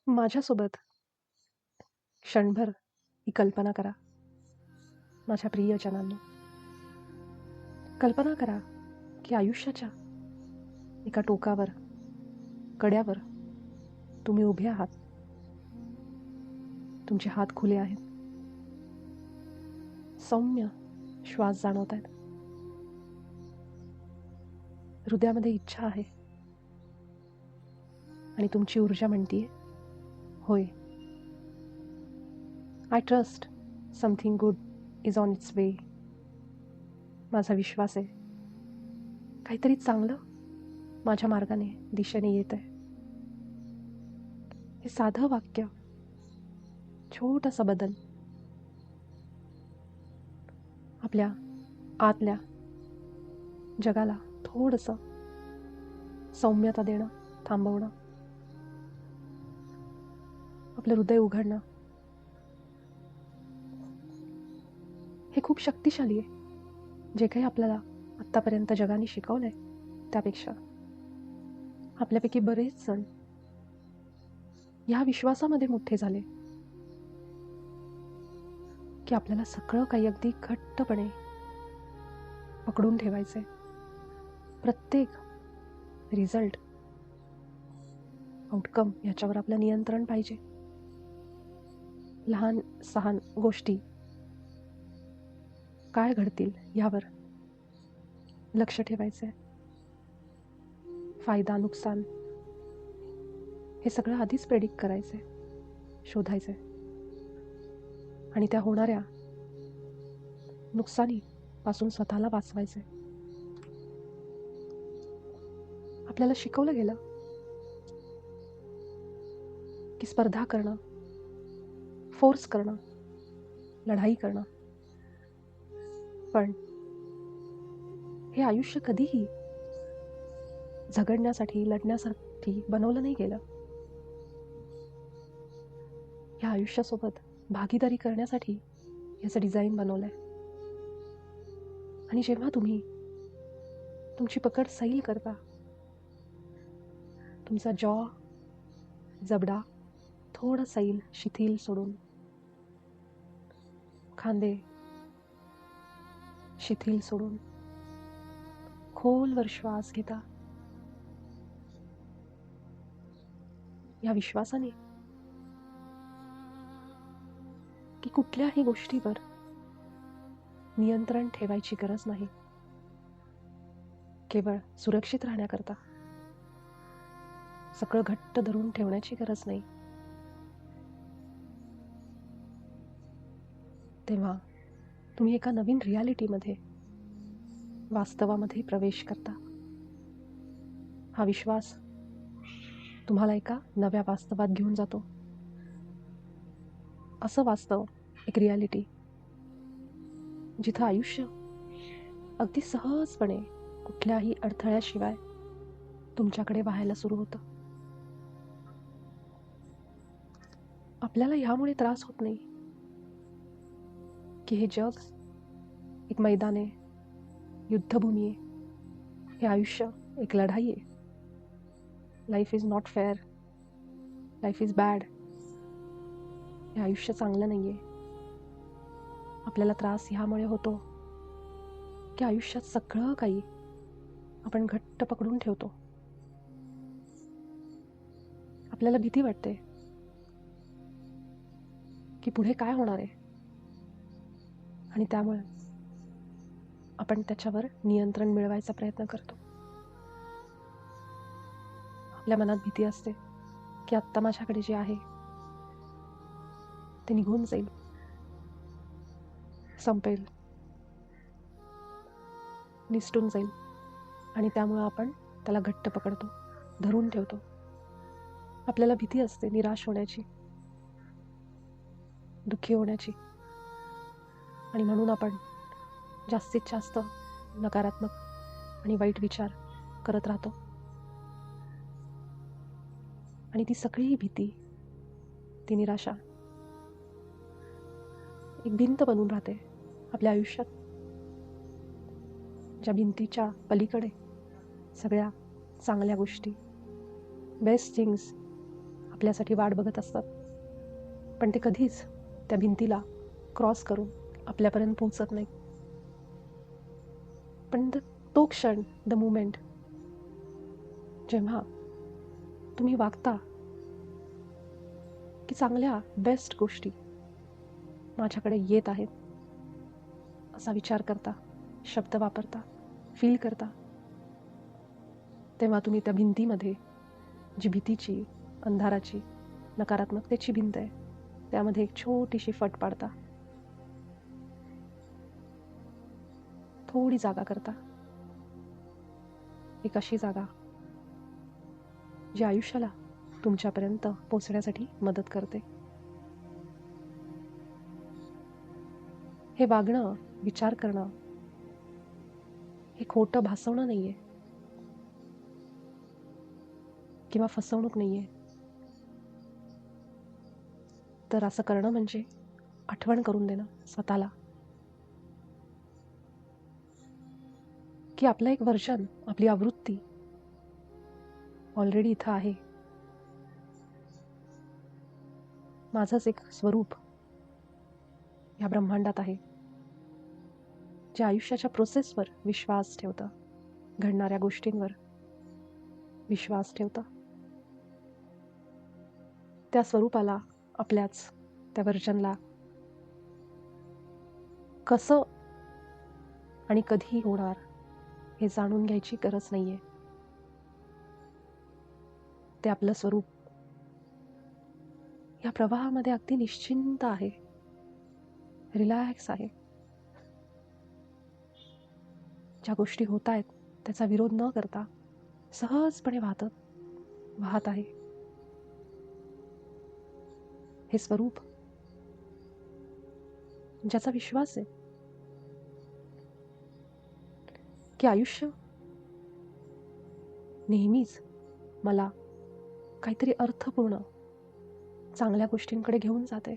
माझ्यासोबत क्षणभर ही कल्पना करा. माझ्या प्रियजनांनो, कल्पना करा की आयुष्याच्या एका टोकावर, कड्यावर तुम्ही उभे आहात. तुमचे हात खुले आहेत. सौम्य श्वास जाणवत आहेत. हृदयामध्ये इच्छा आहे आणि तुमची ऊर्जा म्हणतीये, होय, I trust something good is on its way. माझा विश्वास आहे, काहीतरी चांगलं माझ्या मार्गाने, दिशेने येत आहे. हे साधं वाक्य, छोटासा बदल आपल्या आतल्या जगाला थोडंसं सौम्यता देणं, थांबवणं, आपलं हृदय उघडणं, हे खूप शक्तिशाली आहे. जे काही आपल्याला आत्तापर्यंत जगाने शिकवलंय त्यापेक्षा आपल्यापैकी बरेच जण ह्या विश्वासामध्ये मोठे झाले की आपल्याला सगळं काही अगदी घट्टपणे पकडून ठेवायचंय. प्रत्येक रिझल्ट, आउटकम याच्यावर आपलं नियंत्रण पाहिजे. लहान सहान गोष्टी काय घडतील यावर लक्ष ठेवायचंय. फायदा, नुकसान हे सगळं आधीच प्रेडिक्ट करायचंय, शोधायचंय आणि त्या होणाऱ्या नुकसानीपासून स्वतःला वाचवायचंय. आपल्याला शिकवलं गेलं की स्पर्धा करणं, फोर्स करणं, लढाई करणं, पण हे आयुष्य कधीही झगडण्यासाठी, लढण्यासाठी बनवलं नाही गेलं. ह्या आयुष्यासोबत भागीदारी करण्यासाठी याचं डिझाईन बनवलंय. आणि जेव्हा तुम्ही तुमची पकड सैल करता, तुमचा जॉ, जबडा थोडा सैल, शिथिल सोडून, खांदे शिथिल सोडून खोलवर श्वास घेता, या विश्वासाने की कुठल्याही गोष्टीवर नियंत्रण ठेवायची गरज नाही. केवळ सुरक्षित राहण्याकरता सगळं घट्ट धरून ठेवण्याची गरज नाही. तेव्हा तुम्ही एका नवीन रियालिटीमध्ये, वास्तवामध्ये प्रवेश करता. हा विश्वास तुम्हाला एका नव्या वास्तवात घेऊन जातो. असं वास्तव, एक रियालिटी जिथं आयुष्य अगदी सहजपणे, कुठल्याही अडथळ्याशिवाय तुमच्याकडे वाहायला सुरू होतं. आपल्याला ह्यामुळे त्रास होत नाही की हे जग एक मैदान आहे, युद्धभूमी आहे. हे आयुष्य एक लढाई आहे. Life is not fair, life is bad. हे आयुष्य चांगलं नाही आहे. आपल्याला त्रास ह्यामुळे होतो की आयुष्यात सगळं काही आपण घट्ट पकडून ठेवतो. आपल्याला भीती वाटते की पुढे काय होणार आहे, आणि त्यामुळे आपण त्याच्यावर नियंत्रण मिळवायचा प्रयत्न करतो. आपल्या मनात भीती असते की आत्ता माझ्याकडे जे आहे ते निघून जाईल, संपेल, निसटून जाईल, आणि त्यामुळं आपण त्याला घट्ट पकडतो, धरून ठेवतो. आपल्याला भीती असते निराश होण्याची, दुःखी होण्याची, आणि म्हणून आपण जास्तीत जास्त नकारात्मक आणि वाईट विचार करत राहतो. आणि ती सगळी भीती, ती निराशा एक भिंत बनून राहते आपल्या आयुष्यात, ज्या भिंतीच्या पलीकडे सगळ्या चांगल्या गोष्टी, बेस्ट थिंग्स आपल्यासाठी वाट बघत असतात, पण ते कधीच त्या भिंतीला क्रॉस करून आपल्यापर्यंत पोहोचत नाही. पण तो क्षण, द मुमेंट, जेव्हा तुम्ही वागता की चांगल्या बेस्ट गोष्टी माझ्याकडे येत आहेत असा विचार करता, शब्द वापरता, फील करता, तेव्हा तुम्ही त्या भिंतीमध्ये जी भीतीची, अंधाराची, नकारात्मकतेची भिंत आहे त्यामध्ये एक छोटीशी फट पाडता, थोडी जागा करता. एक अशी जागा जी आयुष्याला तुमच्यापर्यंत पोचण्यासाठी मदत करते. हे वागणं, विचार करणं हे खोटं भासवणं नाहीये किंवा फसवणूक नाहीये, तर असं करणं म्हणजे आठवण करून देणं स्वतःला की आपलं एक व्हर्जन, आपली आवृत्ती ऑलरेडी इथं आहे. माझंच एक स्वरूप या ब्रह्मांडात आहे, जे आयुष्याच्या प्रोसेसवर विश्वास ठेवतं, घडणाऱ्या गोष्टींवर विश्वास ठेवतं. त्या स्वरूपाला, आपल्याच त्या व्हर्जनला कसं आणि कधी होणार हे जाणून घ्यायची गरज नाहीये. ते आपलं स्वरूप या प्रवाहामध्ये अगदी निश्चिंत आहे, रिलॅक्स आहे. ज्या गोष्टी होत आहेत त्याचा विरोध न करता सहजपणे वाहत आहे. हे स्वरूप ज्याचा विश्वास आहे की आयुष्य नेहमीच मला काहीतरी अर्थपूर्ण चांगल्या गोष्टींकडे घेऊन जाते,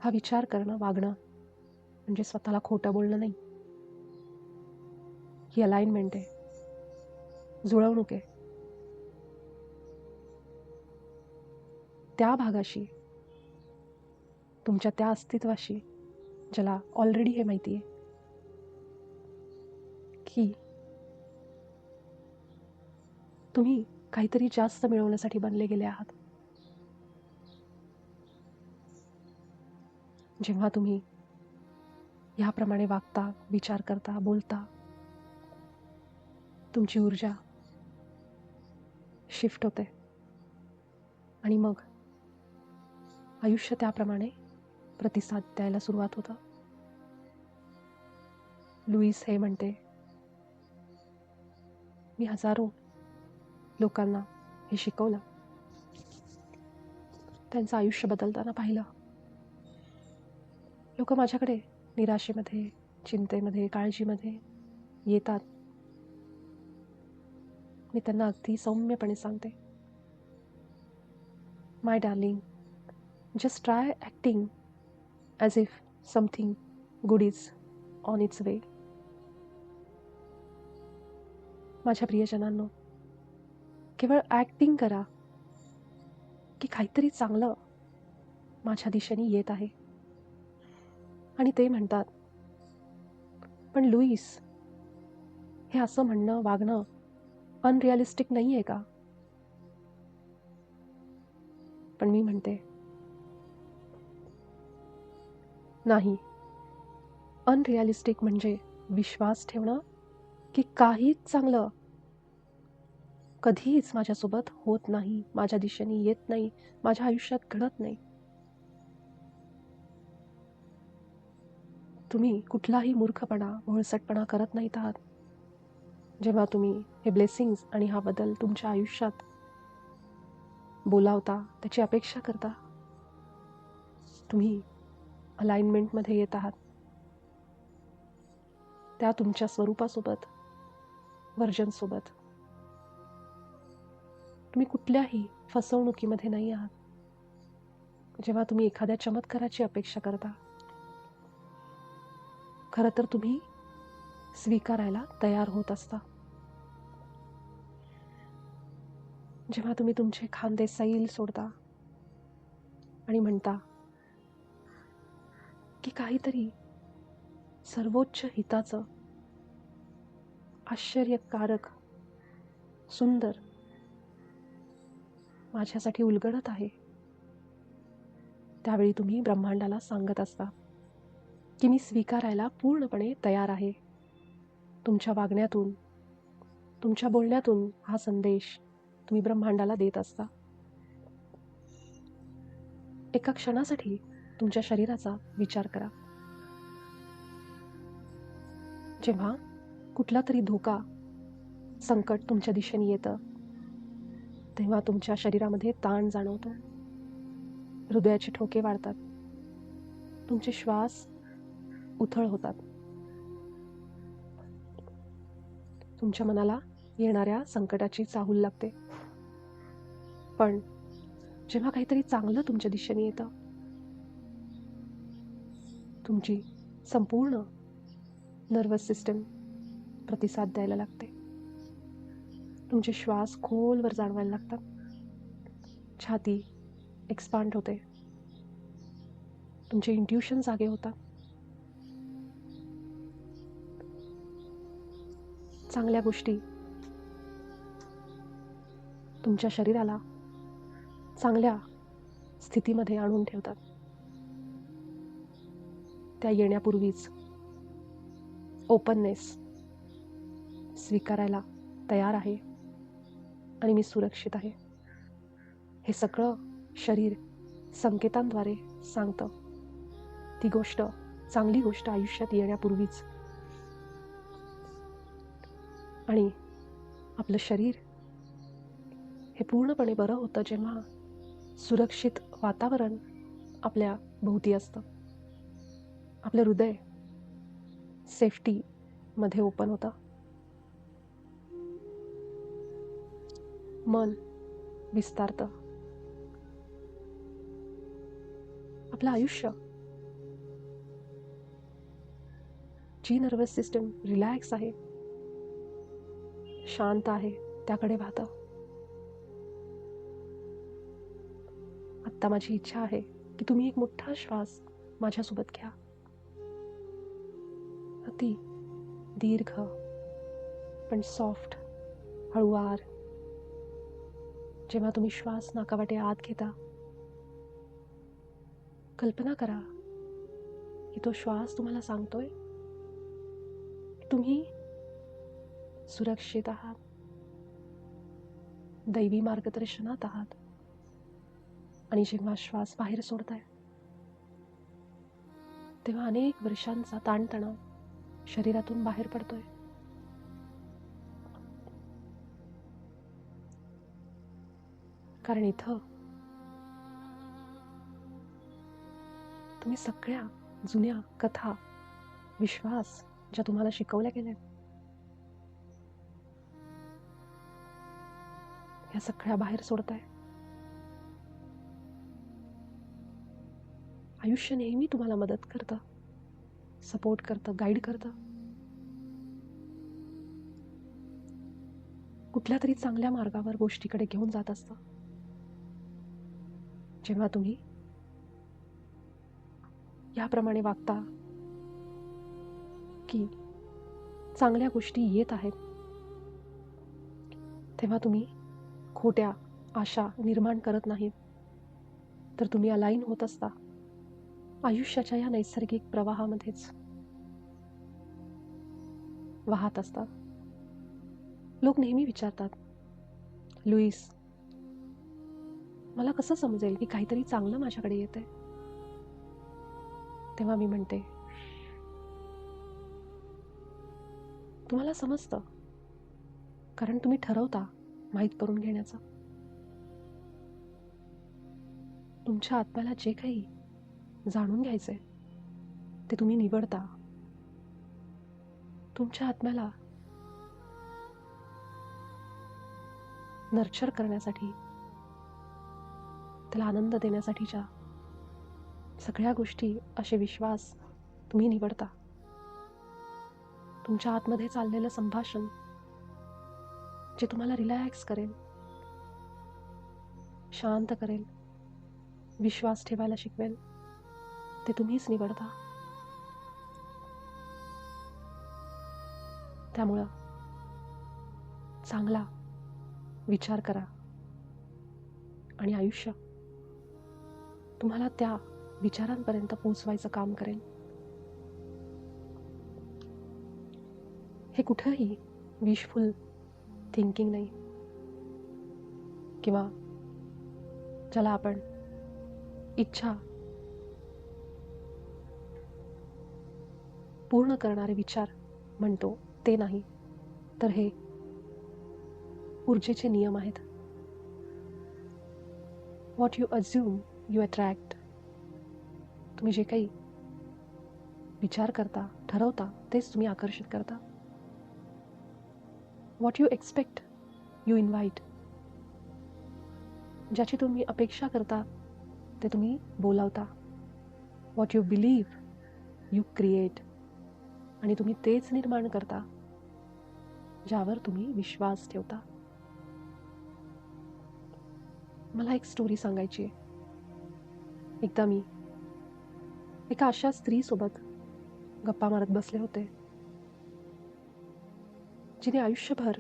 हा विचार करणं, वागणं म्हणजे स्वतःला खोटं बोलणं नाही. ही अलाइनमेंट आहे, जुळवणूक आहे. त्या भागाशी, तुमच्या त्या अस्तित्वाशी ज्याला ऑलरेडी हे माहिती आहे की तुम्ही काहीतरी जास्त मिळवण्यासाठी बनले गेले आहात. जेव्हा तुम्ही ह्याप्रमाणे वागता, विचार करता, बोलता, तुमची ऊर्जा शिफ्ट होते आणि मग आयुष्य त्याप्रमाणे प्रतिसाद द्यायला सुरुवात होतं. लुईस हे म्हणते, मी हजारो लोकांना हे शिकवलं, त्यांचं आयुष्य बदलताना पाहिलं. लोक माझ्याकडे निराशेमध्ये, चिंतेमध्ये, काळजीमध्ये येतात. मी त्यांना अगदी सौम्यपणे सांगते, माय darling, just try acting as if something good is on its way. माझ्या प्रियजनांनो, केवळ ॲक्टिंग करा की काहीतरी चांगलं माझ्या दिशेने येत आहे. आणि ते म्हणतात, पण लुईस, हे असं म्हणणं, वागणं अनरिअलिस्टिक नाही आहे का? पण मी म्हणते, नाही. अनरिअलिस्टिक म्हणजे विश्वास ठेवणं की काहीच चांगलं कधीच माझ्यासोबत होत नाही, माझ्या दिशेने येत नाही, माझ्या आयुष्यात घडत नाही. तुम्ही कुठलाही मूर्खपणा, भोळसटपणा करत नाहीत आहात. जेव्हा तुम्ही हे ब्लेसिंग्स आणि हा बदल तुमच्या आयुष्यात बोलावता, त्याची अपेक्षा करता, तुम्ही अलाइनमेंटमध्ये येत आहात त्या तुमच्या स्वरूपासोबत, व्हर्जनसोबत. तुम्ही कुठल्याही फसवणुकीमध्ये नाही आहात. जेव्हा तुम्ही एखाद्या चमत्काराची अपेक्षा करता, खरं तर तुम्ही स्वीकारायला तयार होत असता. जेव्हा तुम्ही तुमचे खांदे सैल सोडता आणि म्हणता की काहीतरी सर्वोच्च हिताचं, आश्चर्यकारक, सुंदर माझ्यासाठी उलगडत आहे, त्यावेळी तुम्ही ब्रह्मांडाला सांगत असता की मी स्वीकारायला पूर्णपणे तयार आहे. तुमच्या वागण्यातून, तुमच्या बोलण्यातून हा संदेश तुम्ही ब्रह्मांडाला देत असता. एका क्षणासाठी तुमच्या शरीराचा विचार करा. जेव्हा कुठला तरी धोका, संकट तुमच्या दिशेने येतं, तेव्हा तुमच्या शरीरामध्ये ताण जाणवतो, हृदयाचे ठोके वाढतात, तुमचे श्वास उथळ होतात, तुमच्या मनाला येणाऱ्या संकटाची चाहूल लागते. पण जेव्हा काहीतरी चांगलं तुमच्या दिशेने येतं, तुमची संपूर्ण नर्वस सिस्टम प्रतिसाद द्यायला लागते, तुमचे श्वास खोलवर जाणवायला लागतात, छाती एक्सपांड होते, तुमचे इंट्युशन जागे होतात, चांगल्या गोष्टी तुमच्या शरीराला चांगल्या स्थितीमध्ये आणून ठेवतात. त्या येण्यापूर्वीच ओपननेस, स्वीकारायला तयार आहे आणि मी सुरक्षित आहे, हे सगळं शरीर संकेतांद्वारे सांगतं. ती गोष्ट, चांगली गोष्ट आयुष्यात येण्यापूर्वीच. आणि आपलं शरीर हे पूर्णपणे बरं होतं जेव्हा सुरक्षित वातावरण आपल्या भोवती असतं. आपलं हृदय सेफ्टीमध्ये ओपन होतं, मन विस्तारतं, आपलं आयुष्य, जी नर्वस सिस्टम रिलॅक्स आहे, शांत आहे, त्याकडे पाहतं. आत्ता माझी इच्छा आहे की तुम्ही एक मोठा श्वास माझ्यासोबत घ्या. अति दीर्घ पण सॉफ्ट, हळुवार. जेव्हा तुम्ही श्वास नाकावाटे आत घेता, कल्पना करा की तो श्वास तुम्हाला सांगतोय की तुम्ही सुरक्षित आहात, दैवी मार्गदर्शनात आहात. आणि जेव्हा श्वास बाहेर सोडताय, तेव्हा अनेक वर्षांचा ताणतणाव शरीरातून बाहेर पडतोय. कारण इथं तुम्ही सगळ्या जुन्या कथा, विश्वास ज्या तुम्हाला शिकवल्या गेल्या, या सगळ्या बाहेर सोडताय. आयुष्य नेहमी तुम्हाला मदत करतं, सपोर्ट करतं, गाईड करतं. कुठल्या तरी चांगल्या मार्गावर गोष्टीकडे घेऊन जात असतं. जेव्हा तुम्ही याप्रमाणे वागता की चांगल्या गोष्टी येत आहेत, तेव्हा तुम्ही खोट्या आशा निर्माण करत नाहीत, तर तुम्ही अलाईन होत असता आयुष्याच्या या नैसर्गिक प्रवाहामध्येच वाहत असतात. लोक नेहमी विचारतात, लुईस, मला कसं समजेल की काहीतरी चांगलं माझ्याकडे येतंय? तेव्हा मी म्हणते, तुम्हाला समजतं, कारण तुम्ही ठरवता माहीत करून घेण्याचं. तुमच्या आत्म्याला जे काही जाणून घ्यायचंय ते तुम्ही निवडता. तुमच्या आत्म्याला नर्चर करण्यासाठी, त्याला आनंद देण्यासाठीच्या सगळ्या गोष्टी, असे विश्वास तुम्ही निवडता. तुमच्या आतमध्ये चाललेलं संभाषण जे तुम्हाला रिलॅक्स करेल, शांत करेल, विश्वास ठेवायला शिकवेल, ते तुम्हीच निवडता. त्यामुळं चांगला विचार करा आणि आयुष्य तुम्हाला त्या विचारांपर्यंत पोहोचवायचं काम करेल. हे कुठंही विशफुल थिंकिंग नाही, किंवा ज्याला आपण इच्छा पूर्ण करणारे विचार म्हणतो ते नाही, तर हे ऊर्जेचे नियम आहेत. What you assume you attract. तुम्ही जे काही विचार करता, ठरवता, तेच तुम्ही आकर्षित करता. What you expect you invite. ज्याची तुम्ही अपेक्षा करता ते तुम्ही बोलावता. What you believe you create. आणि तुम्ही तेच निर्माण करता ज्यावर तुम्ही विश्वास ठेवता. मला एक स्टोरी सांगायची आहे. एकदा मी एका अशा स्त्रीसोबत गप्पा मारत बसले होते, जिने आयुष्यभर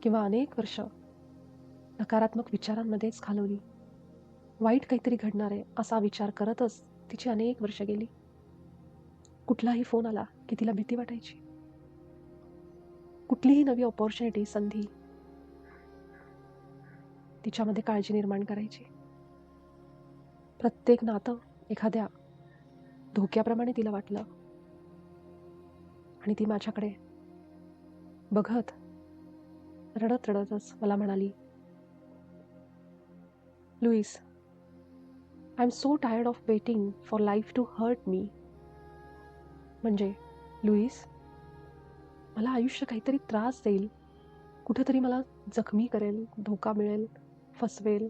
किंवा अनेक वर्ष नकारात्मक विचारांमध्येच घालवली. वाईट काहीतरी घडणार आहे असा विचार करतच तिची अनेक वर्ष गेली. कुठलाही फोन आला की तिला भीती वाटायची. कुठलीही नवी ऑपॉर्च्युनिटी, संधी तिच्यामध्ये काळजी निर्माण करायची. प्रत्येक नातं एखाद्या धोक्याप्रमाणे तिला वाटलं. आणि ती माझ्याकडे बघत रडत रडतच मला म्हणाली, Louise, I am so tired of waiting for life to hurt me. म्हणजे लुईस, मला आयुष्य काहीतरी त्रास देईल, कुठेतरी मला जखमी करेल, धोका मिळेल, फसवेल,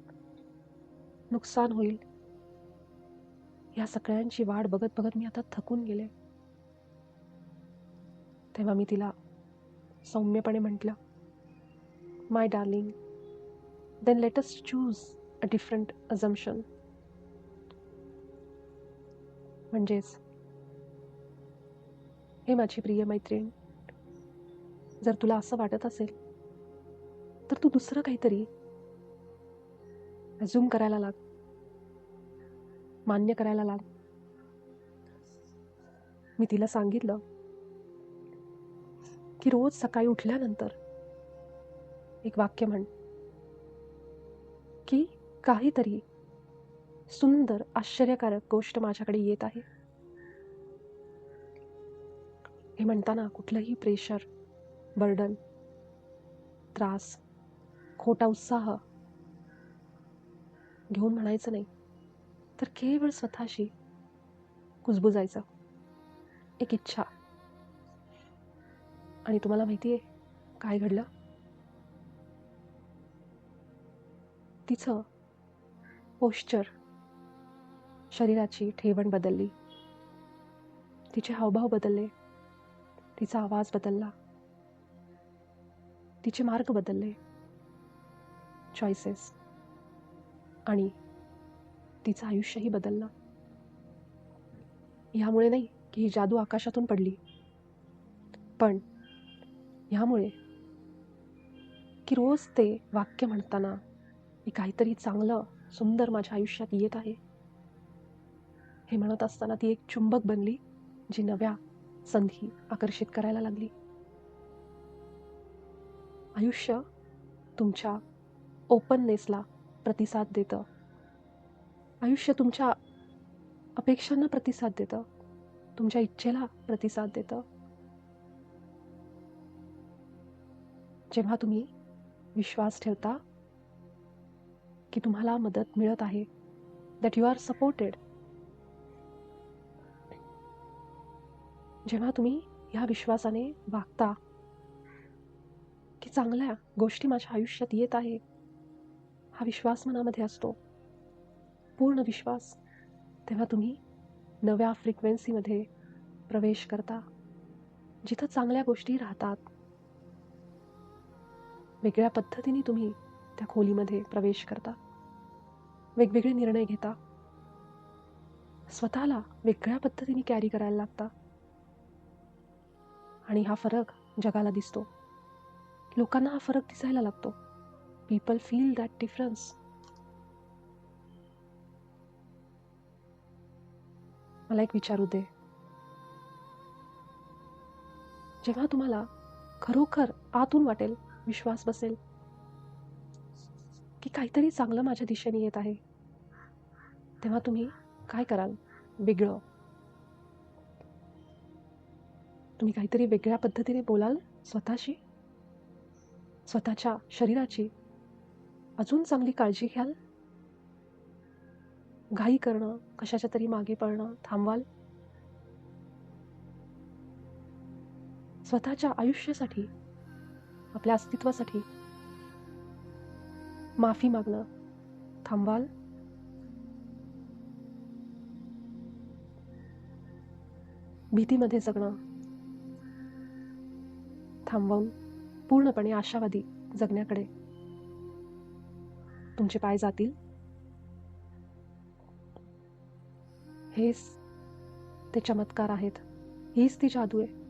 नुकसान होईल. या सगळ्यांची वाट बघत बघत मी आता थकून गेले. तेव्हा मी तिला सौम्यपणे म्हटलं, my darling, then let us choose a different assumption. म्हणजेच, हे माझी प्रिय मैत्रीण, जर तुला असं वाटत असेल तर तू दुसरं काहीतरी अझ्युम करायला लाग, मान्य करायला लाग. मी तिला सांगितलं की रोज सकाळी उठल्यानंतर एक वाक्य म्हण की काहीतरी सुंदर, आश्चर्यकारक गोष्ट माझ्याकडे येत आहे. हे म्हणताना कुठलंही प्रेशर, बर्डन, त्रास, खोटा उत्साह घेऊन म्हणायचं नाही, तर केवळ स्वतःशी कुजबुजायचं, एक इच्छा. आणि तुम्हाला माहिती आहे काय घडलं? तिचं पोश्चर, शरीराची ठेवण बदलली, तिचे हावभाव बदलले, तिचा आवाज बदलला, तिचे मार्ग बदलले, चॉईसेस, आणि तिचं आयुष्यही बदललं. ह्यामुळे नाही की ही जादू आकाशातून पडली, पण ह्यामुळे की रोज ते वाक्य म्हणताना की काहीतरी चांगलं, सुंदर माझ्या आयुष्यात येत आहे, हे म्हणत असताना ती एक चुंबक बनली, जी नव्या संधी आकर्षित करायला लागली. आयुष्य तुमच्या ओपननेसला प्रतिसाद देतं. आयुष्य तुमच्या अपेक्षांना प्रतिसाद देतं, तुमच्या इच्छेला प्रतिसाद देतं. जेव्हा तुम्ही विश्वास ठेवता की तुम्हाला मदत मिळत आहे, दॅट यू आर सपोर्टेड, जेव्हा तुम्ही ह्या विश्वासाने वागता की चांगल्या गोष्टी माझ्या आयुष्यात येत आहे, हा विश्वास मनामध्ये असतो, पूर्ण विश्वास, तेव्हा तुम्ही नव्या फ्रिक्वेन्सीमध्ये प्रवेश करता, जिथं चांगल्या गोष्टी राहतात. वेगळ्या पद्धतीने तुम्ही त्या खोलीमध्ये प्रवेश करता. वेगवेगळे निर्णय घेता, स्वतःला वेगळ्या पद्धतीने कॅरी करायला लागता. आणि हा फरक जगाला दिसतो, लोकांना हा फरक दिसायला लागतो. People feel that difference. मला एक विचारू दे, जेव्हा तुम्हाला खरोखर आतून वाटेल, विश्वास बसेल की काहीतरी चांगलं माझ्या दिशेने येत आहे, तेव्हा तुम्ही काय कराल? वेगळं. तुम्ही काहीतरी वेगळ्या पद्धतीने बोलाल स्वतःशी, स्वतःच्या शरीराची अजून चांगली काळजी घ्याल. घाई करणं, कशाच्या तरी मागे पळणं थांबवाल. स्वतःच्या आयुष्यासाठी, आपल्या अस्तित्वासाठी माफी मागणं थांबवाल. भीतीमध्ये जगणं थांबवून पूर्णपणे आशावादी जगण्याकडे तुमचे पाय जातील. हेच ते चमत्कार आहेत, हीच ती जादू आहे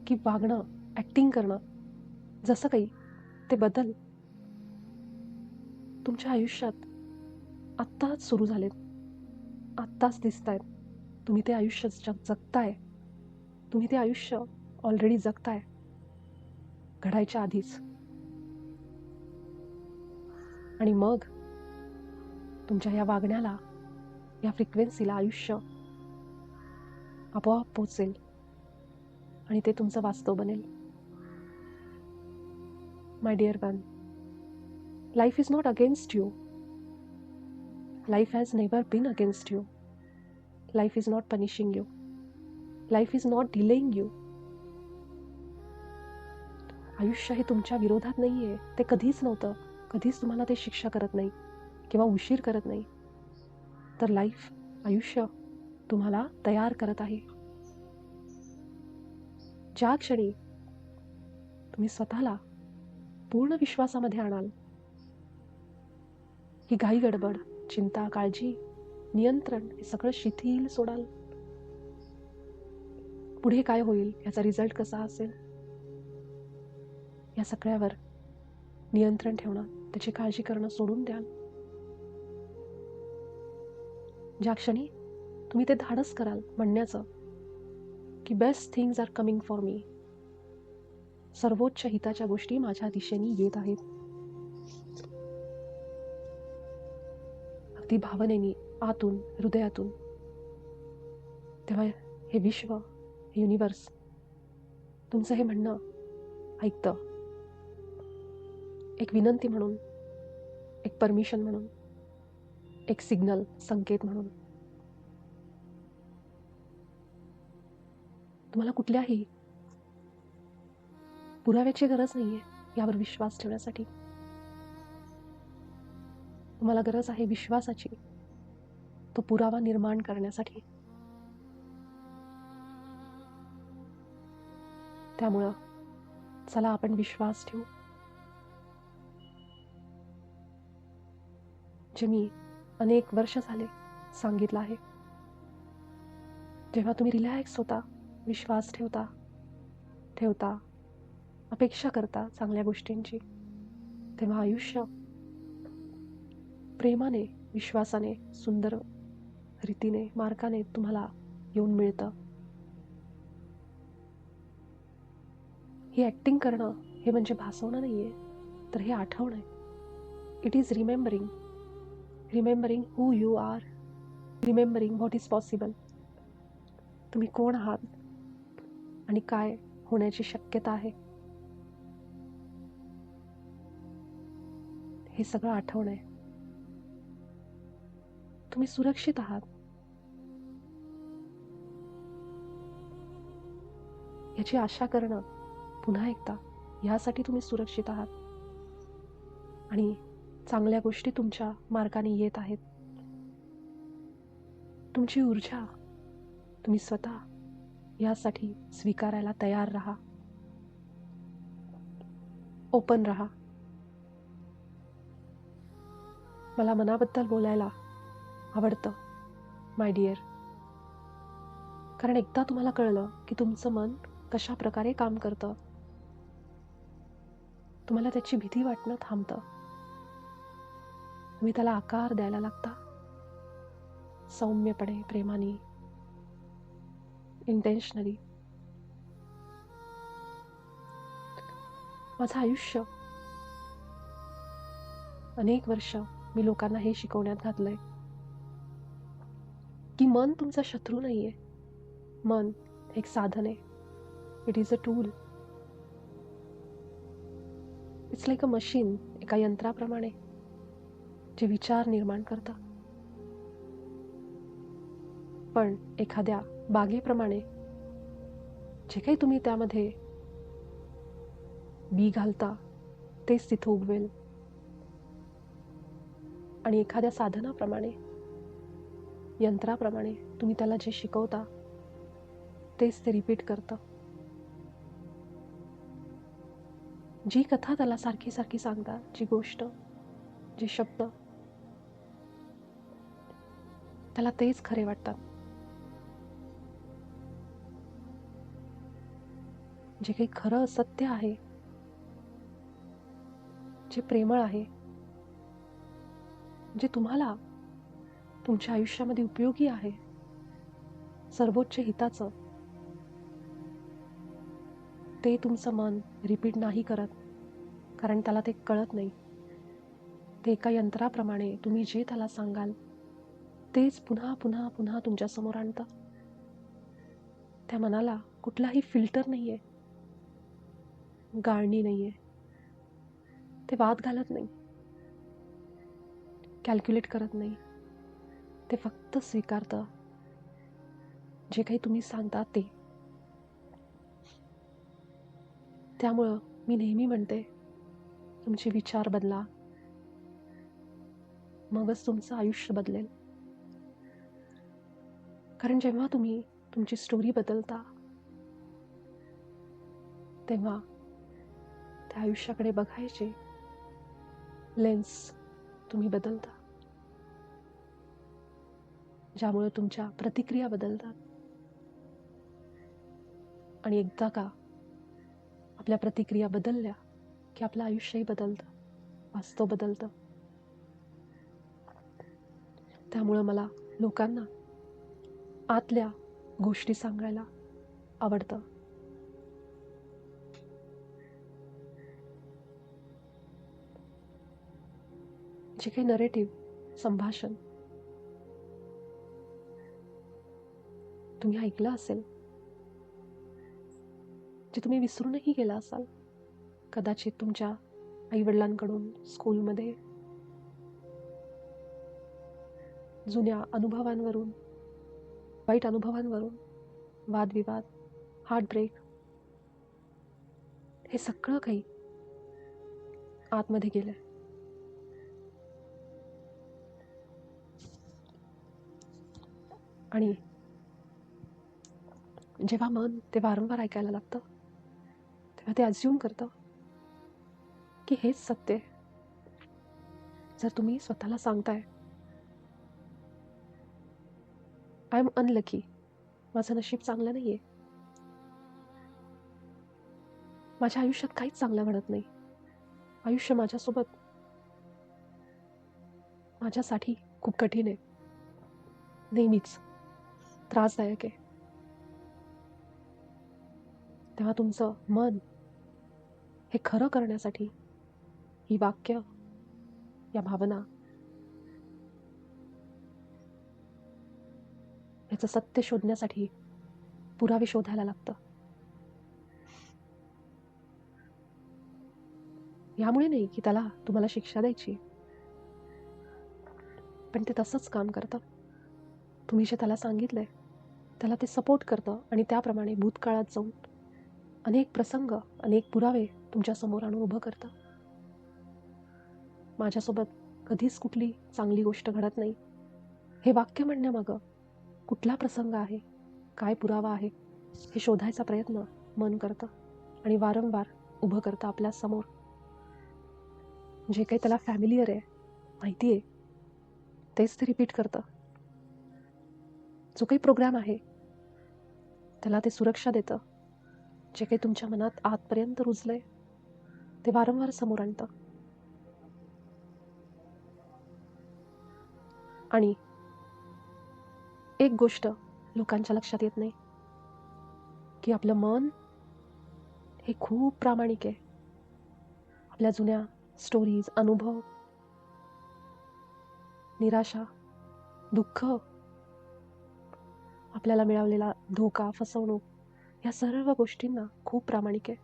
की वागणं, ॲक्टिंग करणं, जसं काही ते बदल तुमच्या आयुष्यात आत्ताच सुरू झालेत, आत्ताच दिसत आहेत. तुम्ही ते आयुष्य जगताय, तुम्ही ते आयुष्य ऑलरेडी जगताय घडायच्या आधीच. आणि मग तुमच्या या वागण्याला, या फ्रिक्वेन्सीला आयुष्य आपोआप पोचेल आणि ते तुमचं वास्तव बनेल. My dear one, life is not against you. Life has never been against you. Life is not punishing you. Life is not delaying you. आयुष्य हे तुमच्या विरोधात नाही आहे, ते कधीच नव्हतं. कधीच तुम्हाला ते शिक्षा करत नाही किंवा उशीर करत नाही. तर लाईफ, आयुष्य तुम्हाला तयार करत आहे. ज्या क्षणी तुम्ही स्वतःला पूर्ण विश्वासामध्ये आणाल, ही घाई गडबड, चिंता, काळजी, नियंत्रण हे सगळं शिथिल सोडाल. पुढे काय होईल, याचा रिझल्ट कसा असेल, या सगळ्यावर नियंत्रण ठेवणं, त्याची काळजी करणं सोडून द्याल. ज्या क्षणी तुम्ही ते धाडस कराल म्हणण्याचं की best things are coming for me, सर्वोच्च हिताच्या गोष्टी माझ्या दिशेने येत आहेत, अगदी भावनेनी, आतून, हृदयातून, तेव्हा हे विश्व, हे युनिवर्स तुमचं हे म्हणणं ऐकतं. एक विनंती म्हणून, एक परमिशन म्हणून, एक सिग्नल, संकेत म्हणून. तुम्हाला कुठल्याही पुराव्याची गरज नाहीये यावर विश्वास ठेवण्यासाठी. तुम्हाला गरज आहे विश्वासाची, तो पुरावा निर्माण करण्यासाठी. त्यामुळं चला आपण विश्वास ठेवू. जे मी अनेक वर्ष झाले सांगितलं आहे, जेव्हा तुम्ही रिलॅक्स होता, विश्वास ठेवता, अपेक्षा करता चांगल्या गोष्टींची, तेव्हा आयुष्य प्रेमाने, विश्वासाने, सुंदर रीतीने, मार्गाने तुम्हाला येऊन मिळतं. ही ॲक्टिंग करणं, हे म्हणजे भासवणं नाही आहे, तर हे आठवणं आहे. It is remembering who you are, remembering what is possible. तुम्ही कोण आहात आणि काय होण्याची शक्यता आहे, हे सगळं आठवणं आहे. तुम्ही सुरक्षित आहात, याची आशा करणं पुन्हा एकदा, यासाठी तुम्ही सुरक्षित आहात आणि चांगल्या गोष्टी तुमच्या मार्गाने येत आहेत. तुमची ऊर्जा तुम्ही स्वतः यासाठी स्वीकारायला तयार राहा. ओपन राहा. मला मनाबद्दल बोलायला आवडतं माय डिअर. कारण एकदा तुम्हाला कळलं की तुमचं मन कशा प्रकारे काम करतं, तुम्हाला त्याची भीती वाटणं थांबतं. तुम्ही त्याला आकार द्यायला लागता, सौम्यपणे, प्रेमाने, इंटेन्शनली. माझं आयुष्य अनेक वर्ष मी लोकांना हे शिकवण्यात घातलंय की मन तुमचा शत्रू नाहीये. मन एक साधन आहे. It is a tool. It's like a machine, एका यंत्राप्रमाणे जे विचार निर्माण करतं. पण एखाद्या बागेप्रमाणे जे काही तुम्ही त्यामध्ये बी घालता तेच तिथं उगवेल. आणि एखाद्या साधनाप्रमाणे, यंत्राप्रमाणे तुम्ही त्याला जे शिकवता तेच ते रिपीट करतं. जी कथा त्याला सारखी सारखी सांगता, जी गोष्ट, जे शब्द, त्याला तेच खरे वाटतात. जे काही खरं सत्य आहे, जे प्रेमळ आहे, जे तुम्हाला तुमच्या आयुष्यामध्ये उपयोगी आहे, सर्वोच्च हिताचं, ते तुमचं मन रिपीट नाही करत. कारण त्याला ते कळत नाही. ते एका यंत्राप्रमाणे तुम्ही जे त्याला सांगाल तेच पुन्हा पुन्हा पुन्हा तुमच्यासमोर आणतं. त्या मनाला कुठलाही फिल्टर नाहीये, गाळणी नाहीये. ते वाद घालत नाही, कॅल्क्युलेट करत नाही. ते फक्त स्वीकारतं जे काही तुम्ही सांगता ते. त्यामुळं मी नेहमी म्हणते, तुमचे विचार बदला, मगच तुमचं आयुष्य बदलेल. कारण जेव्हा तुम्ही तुमची स्टोरी बदलता तेव्हा त्या आयुष्याकडे बघायचे लेन्स तुम्ही बदलता, ज्यामुळे तुमच्या प्रतिक्रिया बदलतात. आणि एकदा का आपल्या प्रतिक्रिया बदलल्या की आपलं आयुष्यही बदलतं, वास्तव बदलतं. त्यामुळं मला लोकांना आतल्या गोष्टी सांगायला आवडतं. जे काही नरेटिव्ह, संभाषण तुम्ही ऐकलं असेल, जे तुम्ही विसरूनही गेला असाल, कदाचित तुमच्या आईवडिलांकडून, स्कूलमध्ये, जुन्या अनुभवांवरून, वाईट अनुभवांवरून, वादविवाद, हार्टब्रेक, हे सगळं काही आतमध्ये गेलंय. आणि जेव्हा मन ते वारंवार ऐकायला लागतं तेव्हा ते अज्युम करतं की हेच सत्य आहे. जर तुम्ही स्वतःला सांगताय आय एम अनलकी, माझं नशीब चांगलं नाहीये, माझ्या आयुष्यात काहीच चांगलं घडत नाही, आयुष्य माझ्यासोबत, माझ्यासाठी खूप कठीण आहे, नेहमीच त्रासदायक आहे, तेव्हा तुमचं मन हे खरं करण्यासाठी ही वाक्य, या भावना, याचं सत्य शोधण्यासाठी पुरावे शोधायला लागतं. यामुळे नाही की त्याला तुम्हाला शिक्षा द्यायची, पण ते तसंच काम करतं. तुम्ही जे त्याला सांगितलंय त्याला ते सपोर्ट करतं आणि त्याप्रमाणे भूतकाळात जाऊन अनेक प्रसंग, अनेक पुरावे तुमच्या समोर आणून उभं करतं. माझ्यासोबत कधीच कुठली चांगली गोष्ट घडत नाही, हे वाक्य म्हणण्यामागं कुठला प्रसंग आहे, काय पुरावा आहे, हे शोधायचा प्रयत्न मन करतं आणि वारंवार उभं करतं आपल्या समोर. जे काही त्याला फॅमिलियर आहे, माहिती आहे, तेच ते रिपीट करतं. जो काही प्रोग्राम आहे त्याला ते सुरक्षा देतं. जे काही तुमच्या मनात आतपर्यंत रुजलंय ते वारंवार समोर आणतं. आणि एक गोष्ट लोकांच्या लक्षात येत नाही की आपलं मन हे खूप प्रामाणिक आहे. आपल्या जुन्या स्टोरीज, अनुभव, निराशा, दुःख, आपल्याला मिळालेला धोका, फसवणूक, या सर्व गोष्टींना खूप प्रामाणिक आहे.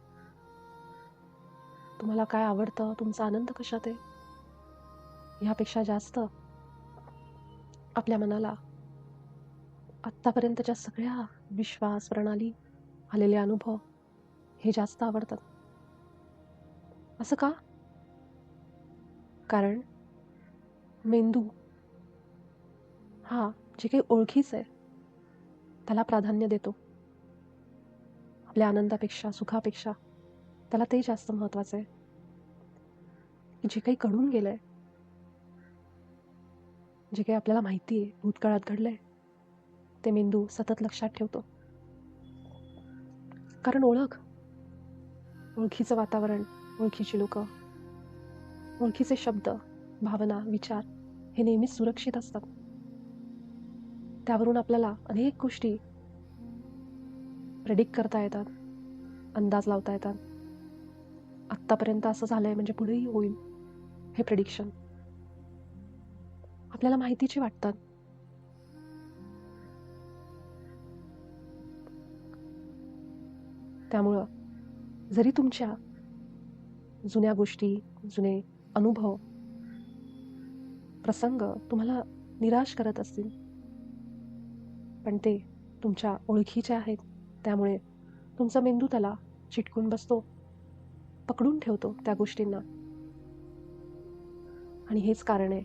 तुम्हाला काय आवडतं, तुमचा आनंद कशात आहे, ह्यापेक्षा जास्त आपल्या मनाला आत्तापर्यंतच्या सगळ्या विश्वास, प्रणाली, आलेले अनुभव हे जास्त आवडतात. असं का? कारण मेंदू हा जे काही ओळखीचं आहे त्याला प्राधान्य देतो. आपल्या आनंदापेक्षा, सुखापेक्षा त्याला ते जास्त महत्वाचं आहे. जे काही घडून गेलंय, जे काही आपल्याला माहिती आहे, भूतकाळात घडलंय, ते मेंदू सतत लक्षात ठेवतो. कारण ओळखीचं वातावरण, ओळखीची लोक, ओळखीचे शब्द, भावना, विचार हे नेहमीच सुरक्षित असतात. त्यावरून आपल्याला अनेक गोष्टी प्रेडिक्ट करता येतात, अंदाज लावता येतात. आत्तापर्यंत असं झालंय म्हणजे पुढेही होईल, हे प्रेडिक्शन आपल्याला माहितीची वाटतात. त्यामुळं जरी तुमच्या जुन्या गोष्टी, जुने अनुभव, प्रसंग तुम्हाला निराश करत असतील, पण ते तुमच्या ओळखीचे आहेत, त्यामुळे तुमचा मेंदू त्याला चिटकून बसतो, पकडून ठेवतो त्या गोष्टींना. आणि हेच कारण आहे,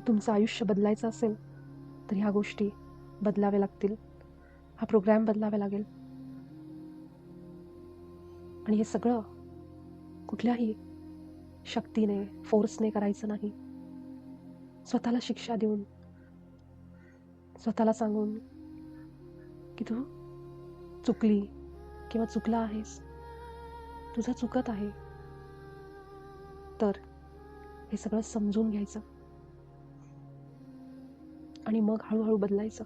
तुमचं आयुष्य बदलायचं असेल तर ह्या गोष्टी बदलाव्या लागतील, हा प्रोग्राम बदलावा लागेल. आणि हे सगळं कुठल्याही शक्तीने, फोर्सने करायचं नाही. स्वतःला शिक्षा देऊन, स्वतःला सांगून की तू चुकली किंवा चुकला आहेस, तुझं चुकत आहे, तर हे सगळं समजून घ्यायचं आणि मग हळूहळू बदलायचं.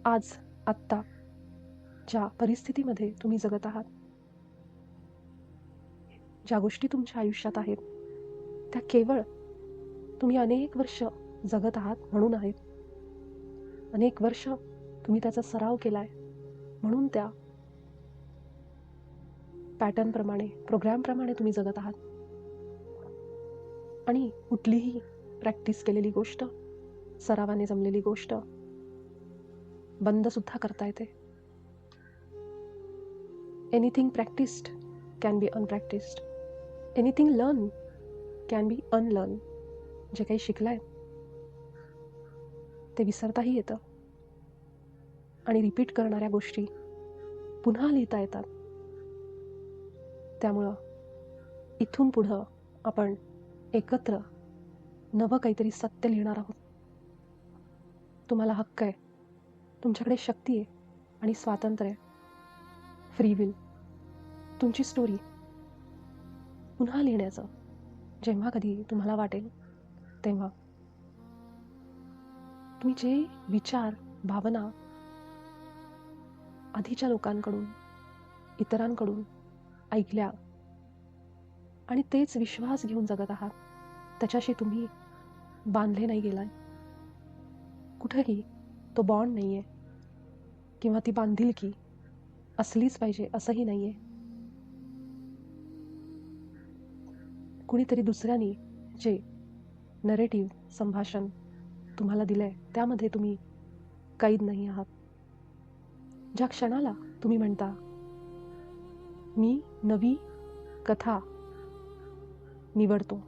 आज, आत्ता ज्या परिस्थितीमध्ये तुम्ही जगत आहात, ज्या गोष्टी तुमच्या आयुष्यात आहेत, त्या केवळ तुम्ही अनेक वर्ष जगत आहात म्हणून आहेत. अनेक वर्ष तुम्ही त्याचा सराव केलाय म्हणून त्या पॅटर्नप्रमाणे, प्रोग्रामप्रमाणे तुम्ही जगत आहात. आणि कुठलीही प्रॅक्टिस केलेली गोष्ट, सरावाने जमलेली गोष्ट बंद सुद्धा करता येते. Anything practised can be unpractised. Anything learn can be unlearn. जे काही शिकलाय ते विसरताही येतं. आणि रिपीट करणाऱ्या गोष्टी पुन्हा लिहिता येतात. त्यामुळं इथून पुढं आपण एकत्र नवं काहीतरी सत्य लिहिणार आहोत. तुम्हाला हक्क आहे, तुमच्याकडे शक्ती आहे आणि स्वातंत्र्य आहे, फ्री विल. तुमची स्टोरी पुन्हा लिहिण्याचं जेव्हा कधी तुम्हाला वाटेल तेव्हा. तुम्ही जे विचार, भावना आधीच्या लोकांकडून, इतरांकडून ऐकल्या आणि तेच विश्वास घेऊन जगत आहात, त्याच्याशी तुम्ही बांधले नाही गेलाय. कुठेही तो बॉन्ड नाही आहे किंवा ती बांधिलकी असलीच पाहिजे असंही नाही आहे. कुणीतरी दुसऱ्याने जे नरेटिव्ह, संभाषण तुम्हाला दिलंय त्यामध्ये तुम्ही कैद नाही आहात. ज्या क्षणाला तुम्ही म्हणता मी नवी कथा निवडतो,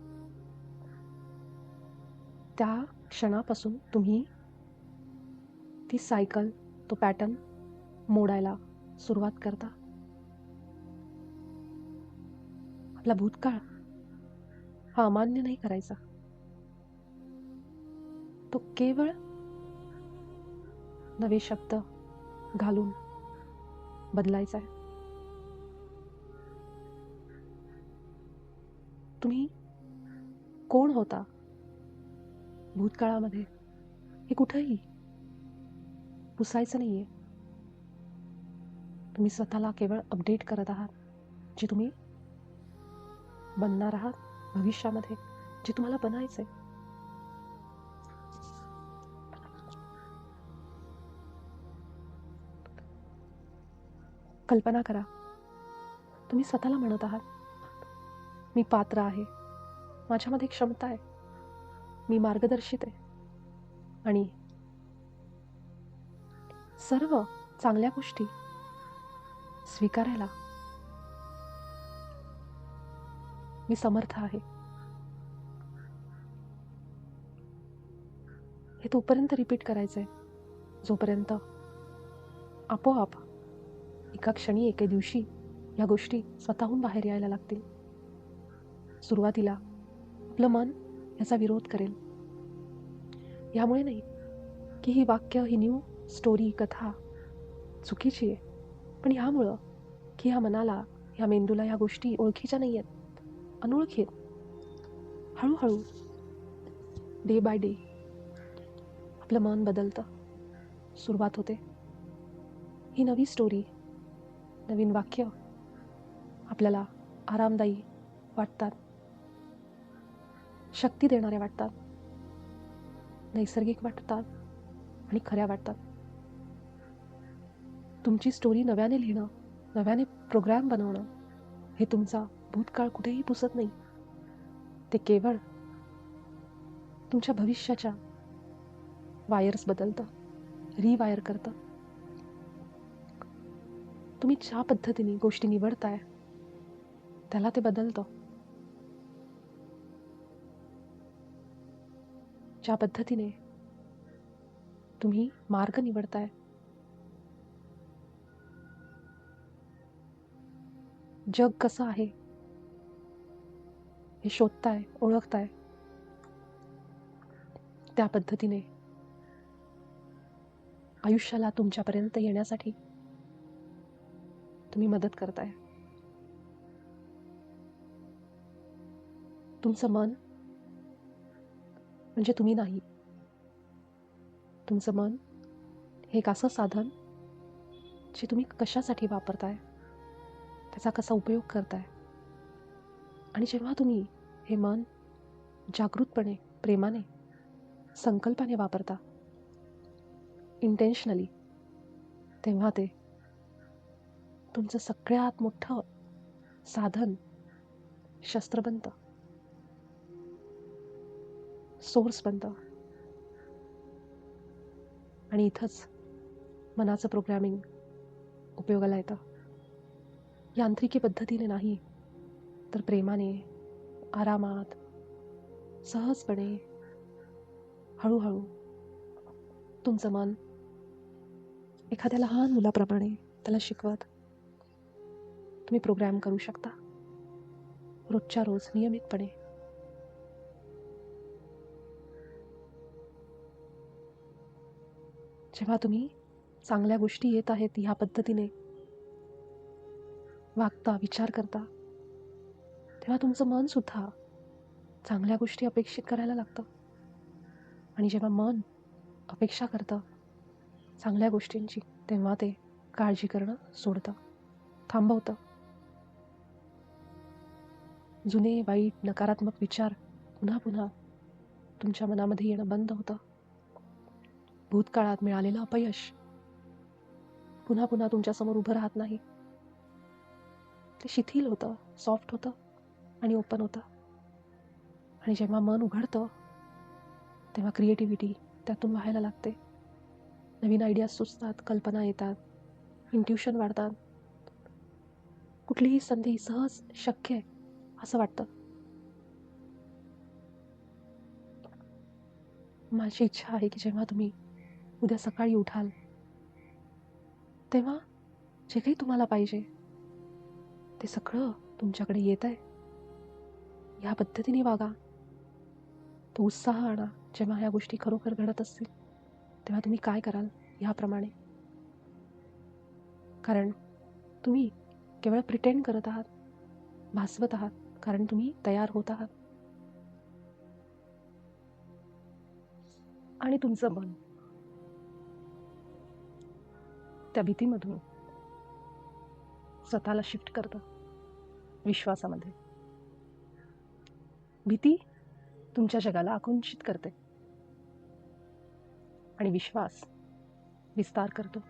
त्या क्षणापासून तुम्ही ती सायकल, तो पॅटर्न मोडायला सुरुवात करता. आपला भूतकाळ हा अमान्य नाही करायचा, तो केवळ नवे शब्द घालून बदलायचा आहे. तुम्ही कोण होता भूतकाळामध्ये हे कुठंही पुसायचं नाहीये. तुम्ही स्वतःला केवळ अपडेट करत आहात, जे तुम्ही बनणार आहात भविष्यामध्ये, जे तुम्हाला बनायचंय. कल्पना करा, तुम्ही स्वतःला म्हणत आहात, मी पात्र आहे, माझ्यामध्ये क्षमता आहे, मी मार्गदर्शित आहे, आणि सर्व चांगल्या गोष्टी स्वीकारायला मी समर्थ आहे. हे तोपर्यंत रिपीट करायचंय जोपर्यंत आपोआप एका क्षणी एके दिवशी या गोष्टी स्वतःहून बाहेर यायला लागतील. सुरुवातीला आपलं मन याचा विरोध करेल. यामुळे नाही की ही वाक्य, ही न्यू स्टोरी, कथा चुकीची आहे, पण ह्यामुळं की ह्या मनाला, ह्या मेंदूला ह्या गोष्टी ओळखीच्या नाही आहेत, अनोळखी आहेत. हळूहळू डे बाय डे आपलं मन बदलतं, सुरुवात होते. ही नवी स्टोरी, नवीन वाक्य आपल्याला आरामदायी वाटतात, शक्ती देणाऱ्या वाटतात, नैसर्गिक वाटतात आणि खऱ्या वाटतात. तुमची स्टोरी नव्याने लिहिणं, नव्याने प्रोग्राम बनवणं हे तुमचा भूतकाळ कुठेही पुसत नाही. ते केवळ तुमच्या भविष्याच्या वायर्स बदलतं, रिवायर करतं. तुम्ही ज्या पद्धतीने गोष्टी निवडताय त्याला ते बदलतं. ज्या पद्धतीने तुम्ही मार्ग निवडताय, जग कसं आहे हे शोधताय, ओळखताय, त्या पद्धतीने आयुष्याला तुमच्यापर्यंत येण्यासाठी तुम्ही मदत करताय. तुमचं मन म्हणजे तुम्ही नाही. तुमचं मन हे एक असं साधन जे तुम्ही कशासाठी वापरताय, त्याचा कसा उपयोग करताय. आणि जेव्हा तुम्ही हे मन जागृतपणे, प्रेमाने, संकल्पाने वापरता, इंटेन्शनली, तेव्हा ते तुमचं सगळ्यात मोठं साधन, शस्त्र बनतं, सोर्स बनतं. आणि इथंच मनाचं प्रोग्रॅमिंग उपयोगाला येतं. यांत्रिकी पद्धतीने नाही, तर प्रेमाने, आरामात, सहजपणे, हळूहळू तुमचं मन एखाद्या लहान मुलाप्रमाणे त्याला शिकवत तुम्ही प्रोग्रॅम करू शकता, रोजच्या रोज नियमितपणे. जेव्हा तुम्ही चांगल्या गोष्टी येत आहेत ह्या पद्धतीने वागता, विचार करता, तेव्हा तुमचं मन सुद्धा चांगल्या गोष्टी अपेक्षित करायला लागतं. आणि जेव्हा मन अपेक्षा करतं चांगल्या गोष्टींची, तेव्हा ते काळजी करणं सोडतं, थांबवतं. जुने वाईट नकारात्मक विचार पुन्हा पुन्हा तुमच्या मनामध्ये येणं बंद होतं. भूतकाळात मिळालेलं अपयश पुन्हा पुन्हा तुमच्यासमोर उभं राहत नाही. ते शिथिल होतं, सॉफ्ट होतं आणि ओपन होतं. आणि जेव्हा मन उघडतं तेव्हा क्रिएटिव्हिटी त्यातून व्हायला लागते. नवीन आयडियाज सुचतात, कल्पना येतात, इंट्युशन वाढतात. कुठलीही संधी सहज शक्य आहे असं वाटतं. माझी इच्छा आहे की जेव्हा तुम्ही उद्या सकाळी उठाल तेव्हा जे काही तुम्हाला पाहिजे ते सगळं तुमच्याकडे येत आहे. ह्या पद्धतीने वागा. तो उत्साह आणा. जेव्हा ह्या गोष्टी खरोखर घडत असतील तेव्हा तुम्ही काय कराल ह्याप्रमाणे. कारण तुम्ही केवळ प्रिटेंड करत आहात, भासवत आहात, कारण तुम्ही तयार होत आहात. आणि तुमचं मन त्या भीतीमधून स्वतःला शिफ्ट करतं विश्वासामध्ये. भीती तुमच्या जगाला आकुंचित करते आणि विश्वास विस्तार करतो.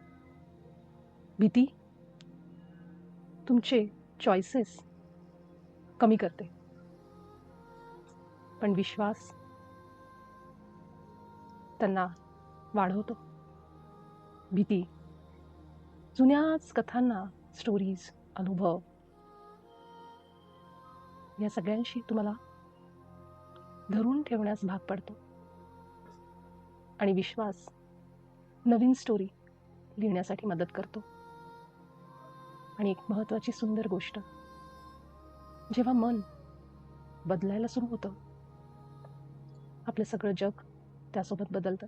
भीती तुमचे चॉईसेस कमी करते, पण विश्वास त्यांना वाढवतो. भीती जुन्याच कथांना, स्टोरीज, अनुभव या सगळ्यांशी तुम्हाला धरून ठेवण्यास भाग पडतो आणि विश्वास नवीन स्टोरी लिहिण्यासाठी मदत करतो. आणि एक महत्त्वाची सुंदर गोष्ट, जेव्हा मन बदलायला सुरू होतं आपलं सगळं जग त्यासोबत बदलतं.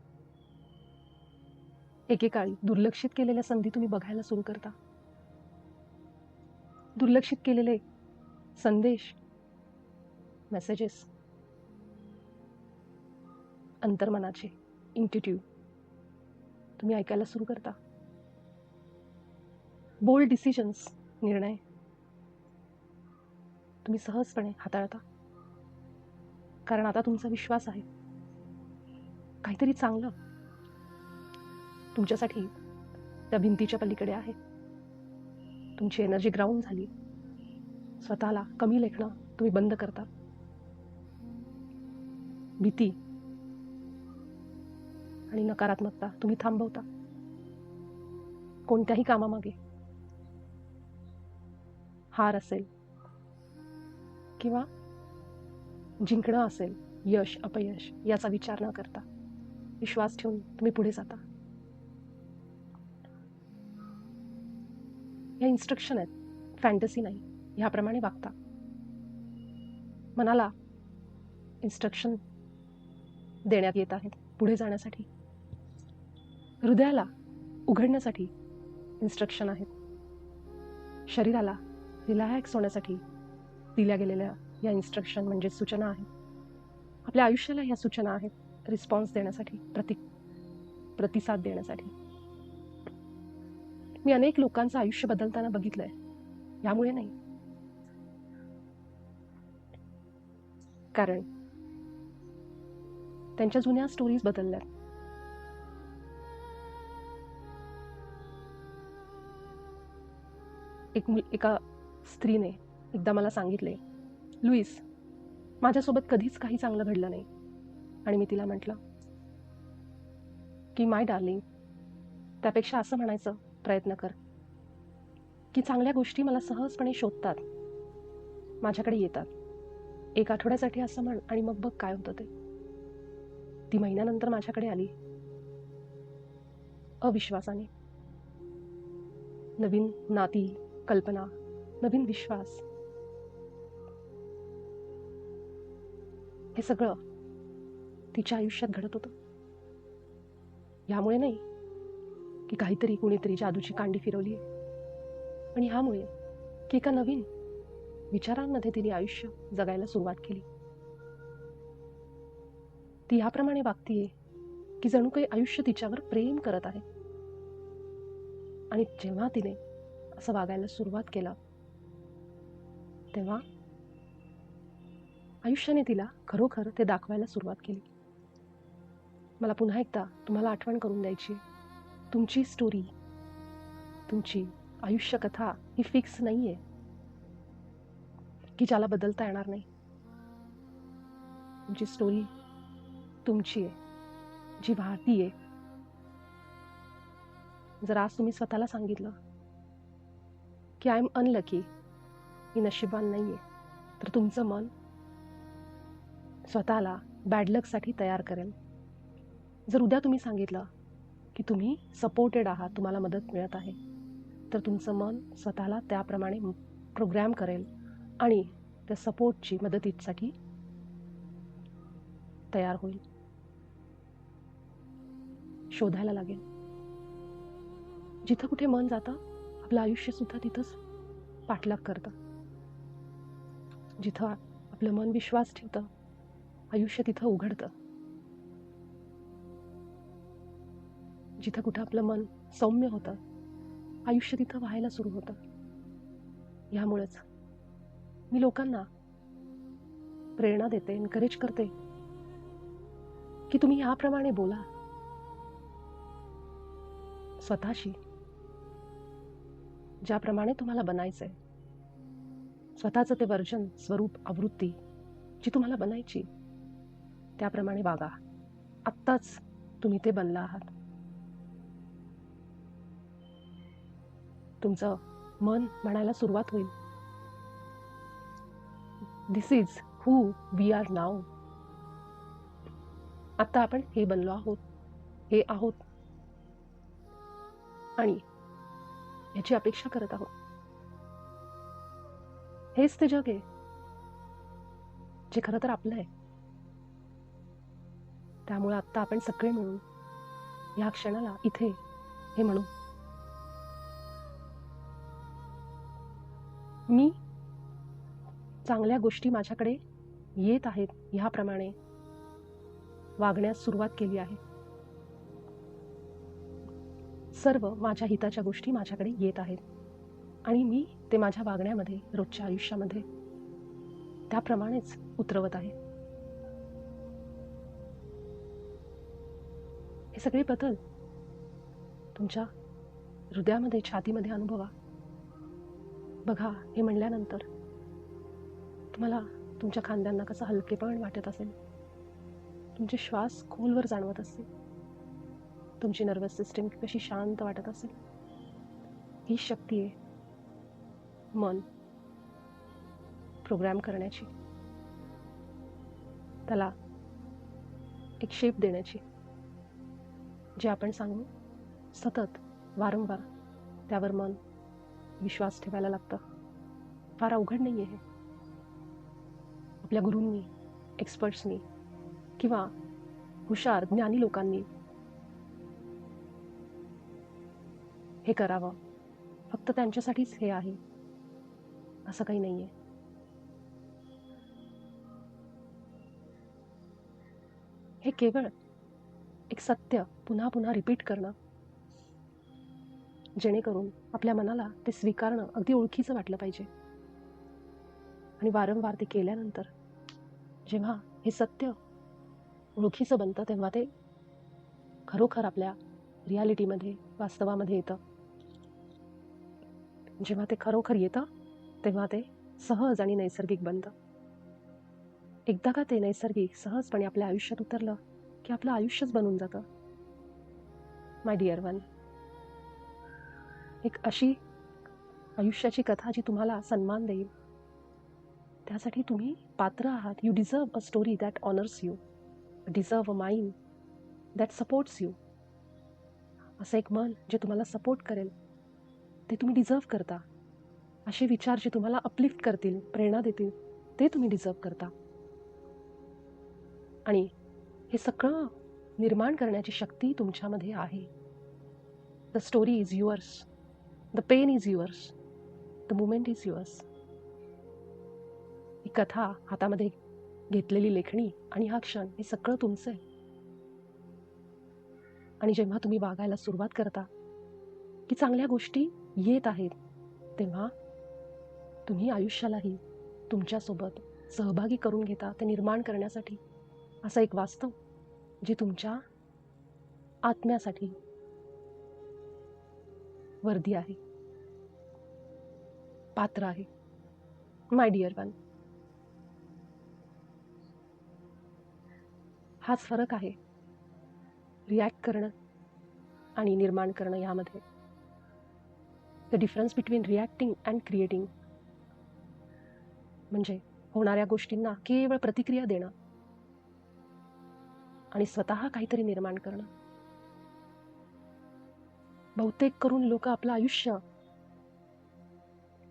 एकेकाळी दुर्लक्षित केलेल्या संधी तुम्ही बघायला सुरू करता. दुर्लक्षित केलेले संदेश, मेसेजेस, अंतर्मनाचे इंट्युटिव्ह तुम्ही ऐकायला सुरू करता. बोल्ड डिसिजन्स, निर्णय तुम्ही सहजपणे हाताळता, कारण आता तुमचा विश्वास आहे काहीतरी चांगलं तुमच्यासाठी त्या भिंतीच्या पलीकडे आहे. तुमची एनर्जी ग्राउंड झाली. स्वतःला कमी लेखणं तुम्ही बंद करता. भीती आणि नकारात्मकता तुम्ही थांबवता. कोणत्याही कामामागे हार असेल किंवा जिंकणं असेल, यश अपयश याचा विचार न करता विश्वास ठेवून तुम्ही पुढे जाता. या इन्स्ट्रक्शन आहेत, फॅन्टसी नाही. ह्याप्रमाणे वागता. मनाला इन्स्ट्रक्शन देण्यात येत आहेत पुढे जाण्यासाठी. हृदयाला उघडण्यासाठी इन्स्ट्रक्शन आहेत. शरीराला रिलॅक्स होण्यासाठी दिल्या गेलेल्या या इन्स्ट्रक्शन म्हणजे सूचना आहेत. आपल्या आयुष्याला ह्या सूचना आहेत रिस्पॉन्स देण्यासाठी, प्रतिसाद देण्यासाठी. मी अनेक लोकांचं आयुष्य बदलताना बघितलंय. यामुळे नाही, कारण त्यांच्या जुन्या स्टोरीज बदलल्या. एका स्त्रीने एकदा मला सांगितले, लुईस, माझ्यासोबत कधीच काही चांगलं घडलं नाही. आणि मी तिला म्हटलं की माय डार्लिंग, त्यापेक्षा असं म्हणायचं प्रयत्न कर की चांगल्या गोष्टी मला सहजपणे शोधतात, माझ्याकडे येतात. 1 आठवड्यासाठी असं म्हण आणि मग बघ काय होतं ते. ती महिन्यानंतर माझ्याकडे आली अविश्वासाने. नवीन नाती, कल्पना, नवीन विश्वास, हे सगळं तिच्या आयुष्यात घडत होतं. ह्यामुळे नाही की काहीतरी कुणीतरी जादूची कांडी फिरवली आहे, पण ह्यामुळे की एका नवीन विचारांमध्ये तिने आयुष्य जगायला सुरुवात केली. ती ह्याप्रमाणे वागतीये की जणू काही आयुष्य तिच्यावर प्रेम करत आहे. आणि जेव्हा तिने असं वागायला सुरुवात केलं तेव्हा आयुष्याने तिला खरोखर ते दाखवायला सुरुवात केली. मला पुन्हा एकदा तुम्हाला आठवण करून द्यायची, तुमची स्टोरी, तुमची आयुष्य कथा ही फिक्स नाहीये की ज्याला बदलता येणार नाही. तुमची स्टोरी तुमची आहे, जी वाहतीये. जर आज तुम्ही स्वतःला सांगितलं की आय एम अनलकी, मी नशीबवान नाहीये, तर तुमचं मन स्वतःला बॅड लकसाठी तयार करेल. जर उद्या तुम्ही सांगितलं की तुम्ही सपोर्टेड आहात, तुम्हाला मदत मिळत आहे, तर तुमचं मन स्वतःला त्याप्रमाणे प्रोग्रॅम करेल आणि त्या सपोर्टची, मदतीसाठी तयार होईल, शोधायला लागेल. जिथं कुठे मन जातं आपलं आयुष्य सुद्धा तिथंच पाठलाग करतं. जिथं आपलं मन विश्वास ठेवतं आयुष्य तिथं उघडतं. जिथं कुठं आपलं मन सौम्य होतं आयुष्य तिथं व्हायला सुरू होतं. ह्यामुळेच मी लोकांना प्रेरणा देते, एनकरेज करते की तुम्ही याप्रमाणे बोला स्वतःशी, ज्याप्रमाणे तुम्हाला बनायचंय. स्वतःचं ते वर्जन, स्वरूप, आवृत्ती जी तुम्हाला बनायची त्याप्रमाणे वागा. आत्ताच तुम्ही ते बनला आहात. तुमचं मन म्हणायला सुरुवात होईल, this is who we are now. आता आपण हे बनलो आहोत, हे आहोत आणि याची अपेक्षा करत आहोत. हेच ते जग आहे जे खरं तर आपलं आहे. त्यामुळे आत्ता आपण सगळे मिळून या क्षणाला इथे हे म्हणू, मी चांगल्या गोष्टी माझ्याकडे येत आहेत ह्याप्रमाणे वागण्यास सुरुवात केली आहे. सर्व माझ्या हिताच्या गोष्टी माझ्याकडे येत आहेत आणि मी ते माझ्या वागण्यामध्ये, रोजच्या आयुष्यामध्ये त्याप्रमाणेच उतरवत आहे. हे सगळे बदल तुमच्या हृदयामध्ये, छातीमध्ये अनुभवा. बघा, हे म्हणल्यानंतर तुम्हाला तुमच्या खांद्यांना कसं हलकेपण वाटत असेल, तुमचे श्वास खोलवर जाणवत असतील, तुमची नर्वस सिस्टीम कशी शांत वाटत असेल. ही शक्ती आहे मन प्रोग्राम करण्याची, त्याला एक शेप देण्याची. जे आपण सांगू सतत वारंवार त्यावर मन विश्वास ठेवायला लागतं. फार अवघड नाही आहे. आपल्या गुरूंनी, एक्सपर्ट्सनी किंवा हुशार ज्ञानी लोकांनी हे करावं. फक्त त्यांच्यासाठीच हे आहे असं काही नाहीये. हे केवळ एक सत्य पुन्हा पुन्हा रिपीट करणं, जेणेकरून आपल्या मनाला ते स्वीकारणं अगदी ओळखीचं वाटलं पाहिजे. आणि वारंवार ते केल्यानंतर जेव्हा हे सत्य ओळखीचं बनतं तेव्हा ते खरोखर आपल्या रियालिटीमध्ये, वास्तवामध्ये येतं. जेव्हा ते खरोखर येतं तेव्हा ते सहज आणि नैसर्गिक बनतं. एकदा का ते नैसर्गिक सहजपणे आपल्या आयुष्यात उतरलं की आपलं आयुष्यच बनून जातं. माय डिअर वन, एक अशी आयुष्याची कथा जी तुम्हाला सन्मान देईल. त्यासाठी तुम्ही पात्र आहात. You deserve a story that honours you, deserve a mind that supports you. असं एक मन जे तुम्हाला सपोर्ट करेल ते तुम्ही डिझर्व करता. असे विचार जे तुम्हाला अपलिफ्ट करतील, प्रेरणा देतील, ते तुम्ही डिझर्व करता. आणि हे सगळं निर्माण करण्याची शक्ती तुमच्यामध्ये आहे. The story is yours, the pen is yours, the moment is yours. ही कथा हातामध्ये घेतलेली लेखणी आणि हा क्षण हे सगळं तुमचं आहे. आणि जेव्हा तुम्ही वागायला सुरुवात करता की चांगल्या गोष्टी येत आहेत, तेव्हा तुम्ही आयुष्यालाही तुमच्यासोबत सहभागी करून घेता ते निर्माण करण्यासाठी. असं एक वास्तव जे तुमच्या आत्म्यासाठी वर्दी आहे, पात्र आहे. माय डिअर वन, हाच फरक आहे रिॲक्ट करणं आणि निर्माण करणं यामध्ये. The difference between reacting and creating म्हणजे होणाऱ्या गोष्टींना केवळ प्रतिक्रिया देणं आणि स्वतः काहीतरी निर्माण करणं. बहुतेक करून लोक आपलं आयुष्य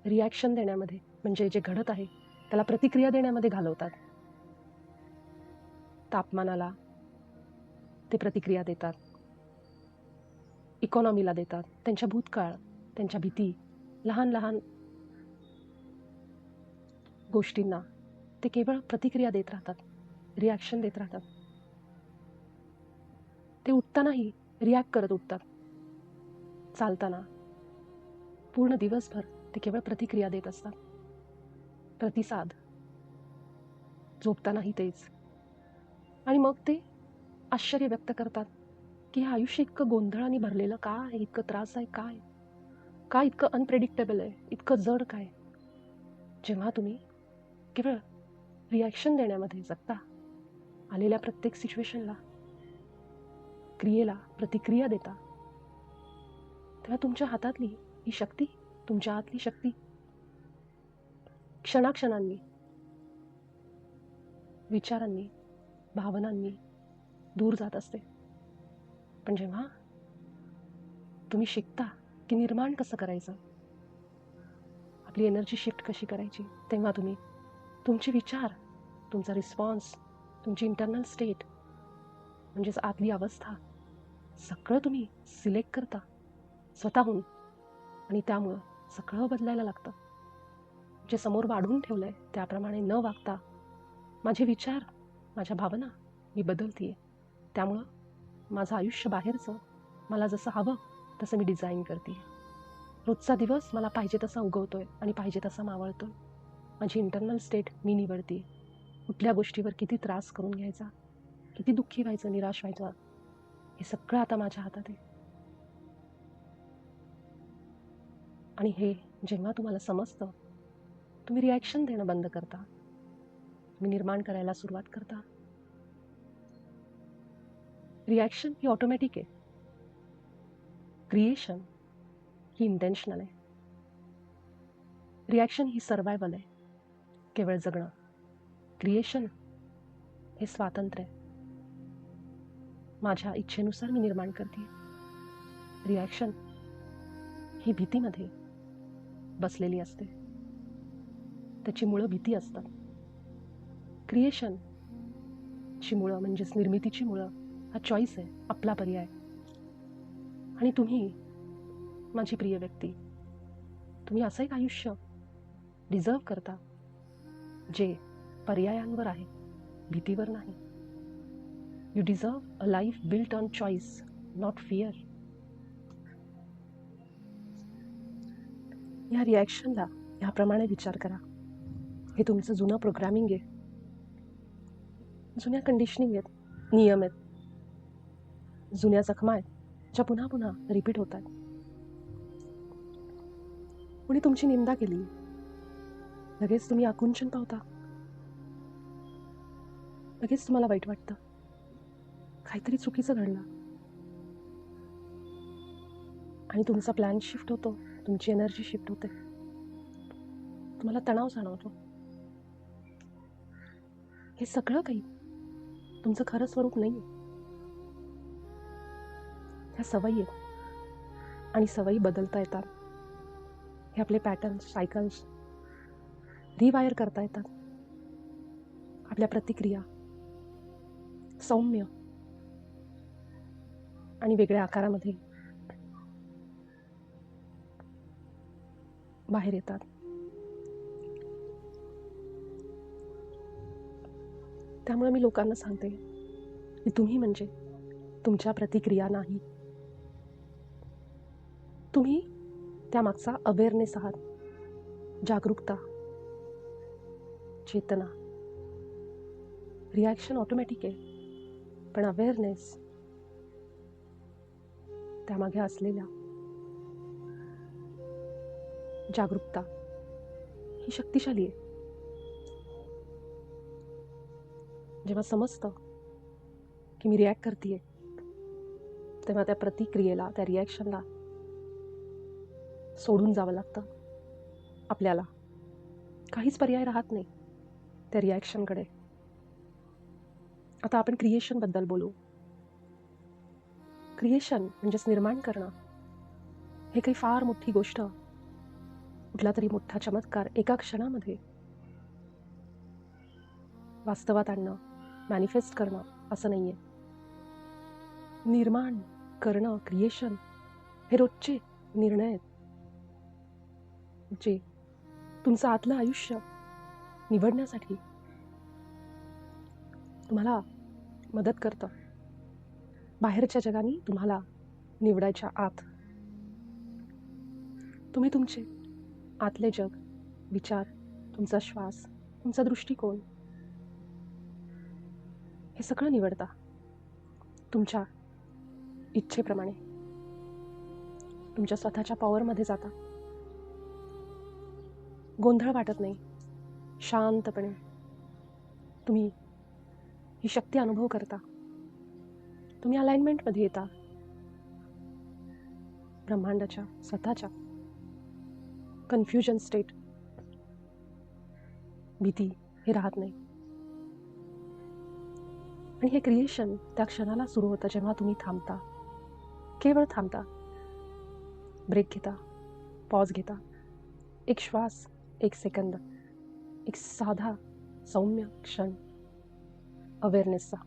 रिॲक्शन देण्यामध्ये, म्हणजे जे घडत आहे त्याला प्रतिक्रिया देण्यामध्ये घालवतात. तापमानाला ते प्रतिक्रिया देतात, इकॉनॉमीला देतात, त्यांच्या भूतकाळ, त्यांच्या भीती, लहान लहान गोष्टींना ते केवळ प्रतिक्रिया देत राहतात, रिॲक्शन देत राहतात. ते उठतानाही रिॲक्ट करत उठतात. चालताना पूर्ण दिवसभर ते केवळ प्रतिक्रिया देत असतात, प्रतिसाद. झोपतानाही तेच. आणि मग ते आश्चर्य व्यक्त करतात की हे आयुष्य इतकं गोंधळाने भरलेलं का आहे, इतकं त्रासदायक काय, का इतकं अनप्रेडिक्टेबल आहे, इतकं जड काय. जेव्हा तुम्ही केवळ रिॲक्शन देण्यामध्ये जगता, आलेल्या प्रत्येक सिच्युएशनला, क्रियेला प्रतिक्रिया देता, तेव्हा तुमच्या हातातली ही शक्ती, तुमच्या आतली शक्ती क्षणाक्षणांनी, विचारांनी, भावनांनी दूर जात असते. पण जेव्हा तुम्ही शिकता की निर्माण कसं करायचं, आपली एनर्जी शिफ्ट कशी करायची, तेव्हा तुम्ही तुमचे विचार, तुमचा रिस्पॉन्स, तुमची इंटरनल स्टेट म्हणजेच आतली अवस्था सगळं तुम्ही सिलेक्ट करता स्वतःहून. आणि त्यामुळं सगळं बदलायला लागतं. जे समोर वाढवून ठेवलं आहे त्याप्रमाणे न वागता माझे विचार, माझ्या भावना मी बदलते. त्यामुळं माझं आयुष्य बाहेरचं मला जसं हवं तसं मी डिझाईन करते. रोजचा दिवस मला पाहिजे तसा उगवतोय आणि पाहिजे तसा मावळतोय. माझी इंटरनल स्टेट मी निवडते. कुठल्या गोष्टीवर किती त्रास करून घ्यायचा, किती दुःखी व्हायचं, निराश व्हायचं, हे सगळं आता माझ्या हातात आहे. आणि हे जेव्हा तुम्हाला समजतं, तुम्ही रिॲक्शन देणं बंद करता, तुम्ही निर्माण करायला सुरुवात करता. रिॲक्शन ही ऑटोमॅटिक आहे, क्रिएशन ही इंटेन्शनल आहे. रिॲक्शन ही सर्वायवल आहे, केवळ जगणं. क्रिएशन हे स्वातंत्र्य आहे, माझ्या इच्छेनुसार मी निर्माण करते. रिॲक्शन ही भीतीमध्ये बसलेली असते, त्याची मुळं भीती असतात. क्रिएशनची मुळं म्हणजेच निर्मितीची मुळं हा चॉईस आहे, आपला पर्याय. आणि तुम्ही माझी प्रिय व्यक्ती, तुम्ही असं एक आयुष्य डिझर्व करता जे पर्यायांवर आहे, भीतीवर नाही. You deserve a life built on choice, not fear. या रिॲक्शनला ह्याप्रमाणे विचार करा, हे तुमचं जुनं प्रोग्रामिंग आहे, जुन्या कंडिशनिंग आहेत, नियम आहेत, जुन्या जखमा आहेत ज्या पुन्हा पुन्हा रिपीट होत आहेत. कुणी तुमची निंदा केली, लगेच तुम्ही आकुंचन पावता, लगेच तुम्हाला वाईट वाटतं, काहीतरी चुकीचं घडलं, आणि तुमचा प्लॅन शिफ्ट होतो, तुमची एनर्जी शिफ्ट होते, तुम्हाला तणाव जाणवतो. हे सगळं काही तुमचं खरं स्वरूप नाही. ह्या सवयी आहेत आणि सवयी बदलता येतात. हे आपले पॅटर्न्स, सायकल्स रिवायर करता येतात. आपल्या प्रतिक्रिया सौम्य आणि वेगळ्या आकारामध्ये बाहेर येतात. त्यामुळे मी लोकांना सांगते की तुम्ही म्हणजे तुमच्या प्रतिक्रिया नाही, तुम्ही त्यामागचा अवेअरनेस आहात, जागरूकता, चेतना. रिॲक्शन ऑटोमॅटिक आहे, पण अवेअरनेस, त्यामागे असलेल्या जागरूकता ही शक्तिशाली आहे. जेव्हा समजतं की मी रिॲक्ट करते, तेव्हा त्या प्रतिक्रियेला, त्या रिॲक्शनला सोडून जावं लागतं. आपल्याला काहीच पर्याय राहत नाही त्या रिॲक्शनकडे. आता आपण क्रिएशनबद्दल बोलू. क्रिएशन म्हणजेच निर्माण करणं, हे काही फार मोठी गोष्ट, कुठला तरी मोठा चमत्कार एका क्षणामध्ये वास्तवात आणणं, मॅनिफेस्ट करणं असं नाही आहे. निर्माण करणं, क्रिएशन हे रोजचे निर्णय आहेत, जे तुमचं आतलं आयुष्य निवडण्यासाठी तुम्हाला मदत करतं. बाहेरच्या जगाने तुम्हाला निवडायच्या आत तुम्ही तुमचे आतले जग, विचार, तुमचा श्वास, तुमचा दृष्टिकोन हे सगळं निवडता तुमच्या इच्छेप्रमाणे. तुमच्या स्वतःच्या पॉवरमध्ये जाता. गोंधळ वाटत नाही. शांतपणे तुम्ही ही शक्ती अनुभव करता. तुम्ही अलाइनमेंटमध्ये येता ब्रह्मांडाच्या स्वतःच्या. कन्फ्युजन स्टेट, भीती हे राहत नाही. आणि हे क्रिएशन त्या क्षणाला सुरू होतं जेव्हा तुम्ही थांबता, केवळ थांबता, ब्रेक घेता, पॉज घेता. एक श्वास, एक सेकंद, एक साधा सौम्य क्षण अवेअरनेसचा,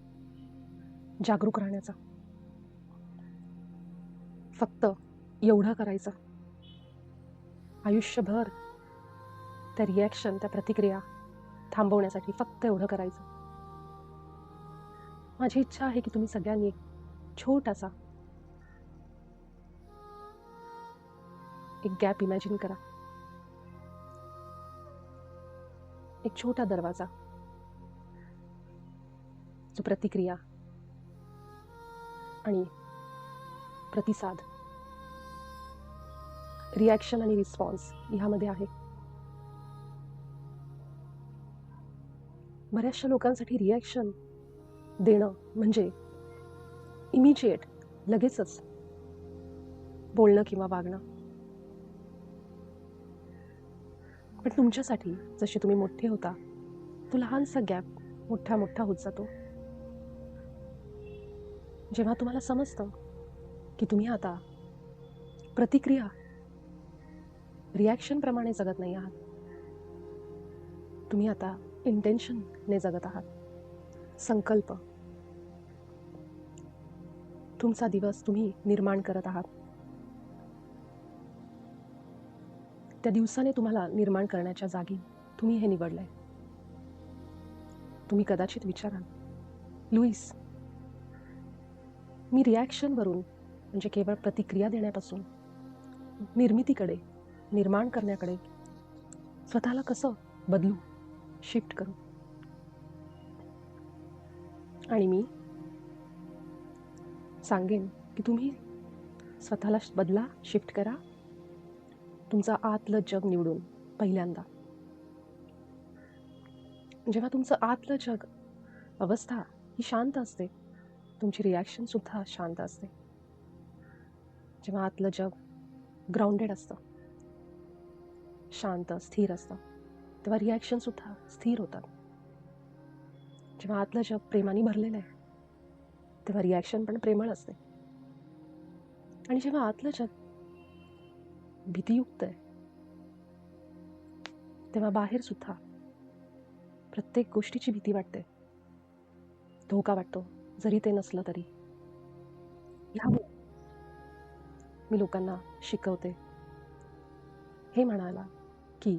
जागरूक राहण्याचा. फक्त एवढं करायचं आयुष्यभर. त्या रिॲक्शन, त्या प्रतिक्रिया थांबवण्यासाठी फक्त एवढं करायचं. माझी इच्छा आहे की तुम्ही सगळ्यांनी एक छोटासा एक गॅप इमॅजिन करा. एक छोटा दरवाजा, जो प्रतिक्रिया आणि प्रतिसाद, रिॲक्शन आणि रिस्पॉन्स ह्यामध्ये आहे. बऱ्याचशा लोकांसाठी रिॲक्शन देणं म्हणजे इमिजिएट, लगेचच बोलणं किंवा वागणं. पण तुमच्यासाठी जसे तुम्ही मोठे होता, तो लहानसा गॅप मोठा मोठा होत जातो. जेव्हा तुम्हाला समजतं की तुम्ही आता प्रतिक्रिया, रिॲक्शन प्रमाणे जगत नाही आहात, तुम्ही आता इंटेन्शनने जगत आहात. संकल्प, तुमचा दिवस तुम्ही निर्माण करत आहात. त्या दिवसाने तुम्हाला निर्माण करण्याच्या जागी तुम्ही हे निवडलंय. तुम्ही कदाचित विचाराल, लुईस, मी रिॲक्शनवरून म्हणजे केवळ प्रतिक्रिया देण्यापासून निर्मितीकडे, निर्माण करण्याकडे स्वतःला कसं बदलू, शिफ्ट करू? आणि मी सांगेन की तुम्ही स्वतःला बदला, शिफ्ट करा, तुमचं आतलं जग निवडून. पहिल्यांदा जेव्हा तुमचं आतलं जग, अवस्था ही शांत असते, तुमची रिॲक्शन सुद्धा शांत असते. जेव्हा आतलं जग ग्राउंडेड असतं, शांत, स्थिर असतं, तेव्हा रिॲक्शन सुद्धा स्थिर होतात. जेव्हा आतलं जग प्रेमाने भरलेलं आहे, तेव्हा रिॲक्शन पण प्रेमळ असते. आणि जेव्हा आतलं जग भीतीयुक्त आहे, तेव्हा बाहेर सुद्धा प्रत्येक गोष्टीची भीती वाटते, धोका वाटतो, जरी ते नसलं तरी. ह्यामुळे मी लोकांना शिकवते हे म्हणायला की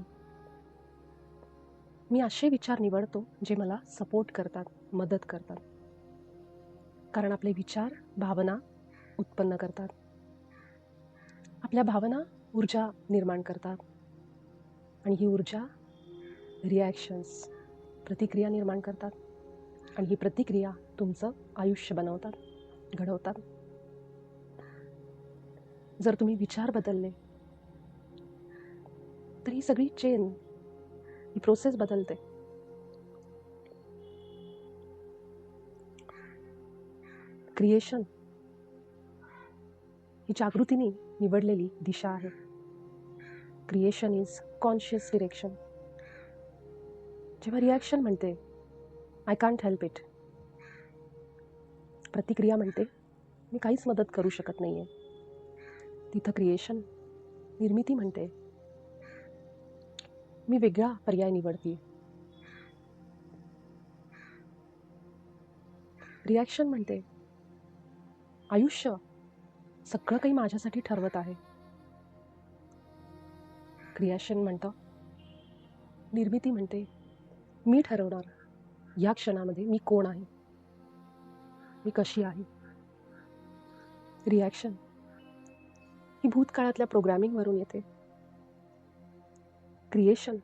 मी असे विचार निवडतो जे मला सपोर्ट करतात, मदत करतात. कारण आपले विचार भावना उत्पन्न करतात. आपल्या भावना ऊर्जा निर्माण करतात. आणि ही ऊर्जा रिॲक्शन्स, प्रतिक्रिया निर्माण करतात. आणि ही प्रतिक्रिया तुमचं आयुष्य बनवतात, घडवतात. जर तुम्ही विचार बदलले तर ही सगळी चेन, ही प्रोसेस बदलते. क्रिएशन ही जागृतीने निवडलेली दिशा आहे. Creation is conscious direction. जेव्हा रिॲक्शन म्हणते आय कांट हेल्प इट, प्रतिक्रिया म्हणते मी काहीच मदत करू शकत नाही आहे, तिथं क्रिएशन, निर्मिती म्हणते मी वेगळा पर्याय निवडते. रिॲक्शन म्हणते आयुष्य सगळं काही माझ्यासाठी ठरवत आहे. क्रिएशन म्हणतं, निर्मिती म्हणते मी ठरवणार या क्षणामध्ये मी कोण आहे, मी कशी आहे. रिॲक्शन ही भूतकाळातल्या प्रोग्रॅमिंगवरून येते. क्रिएशन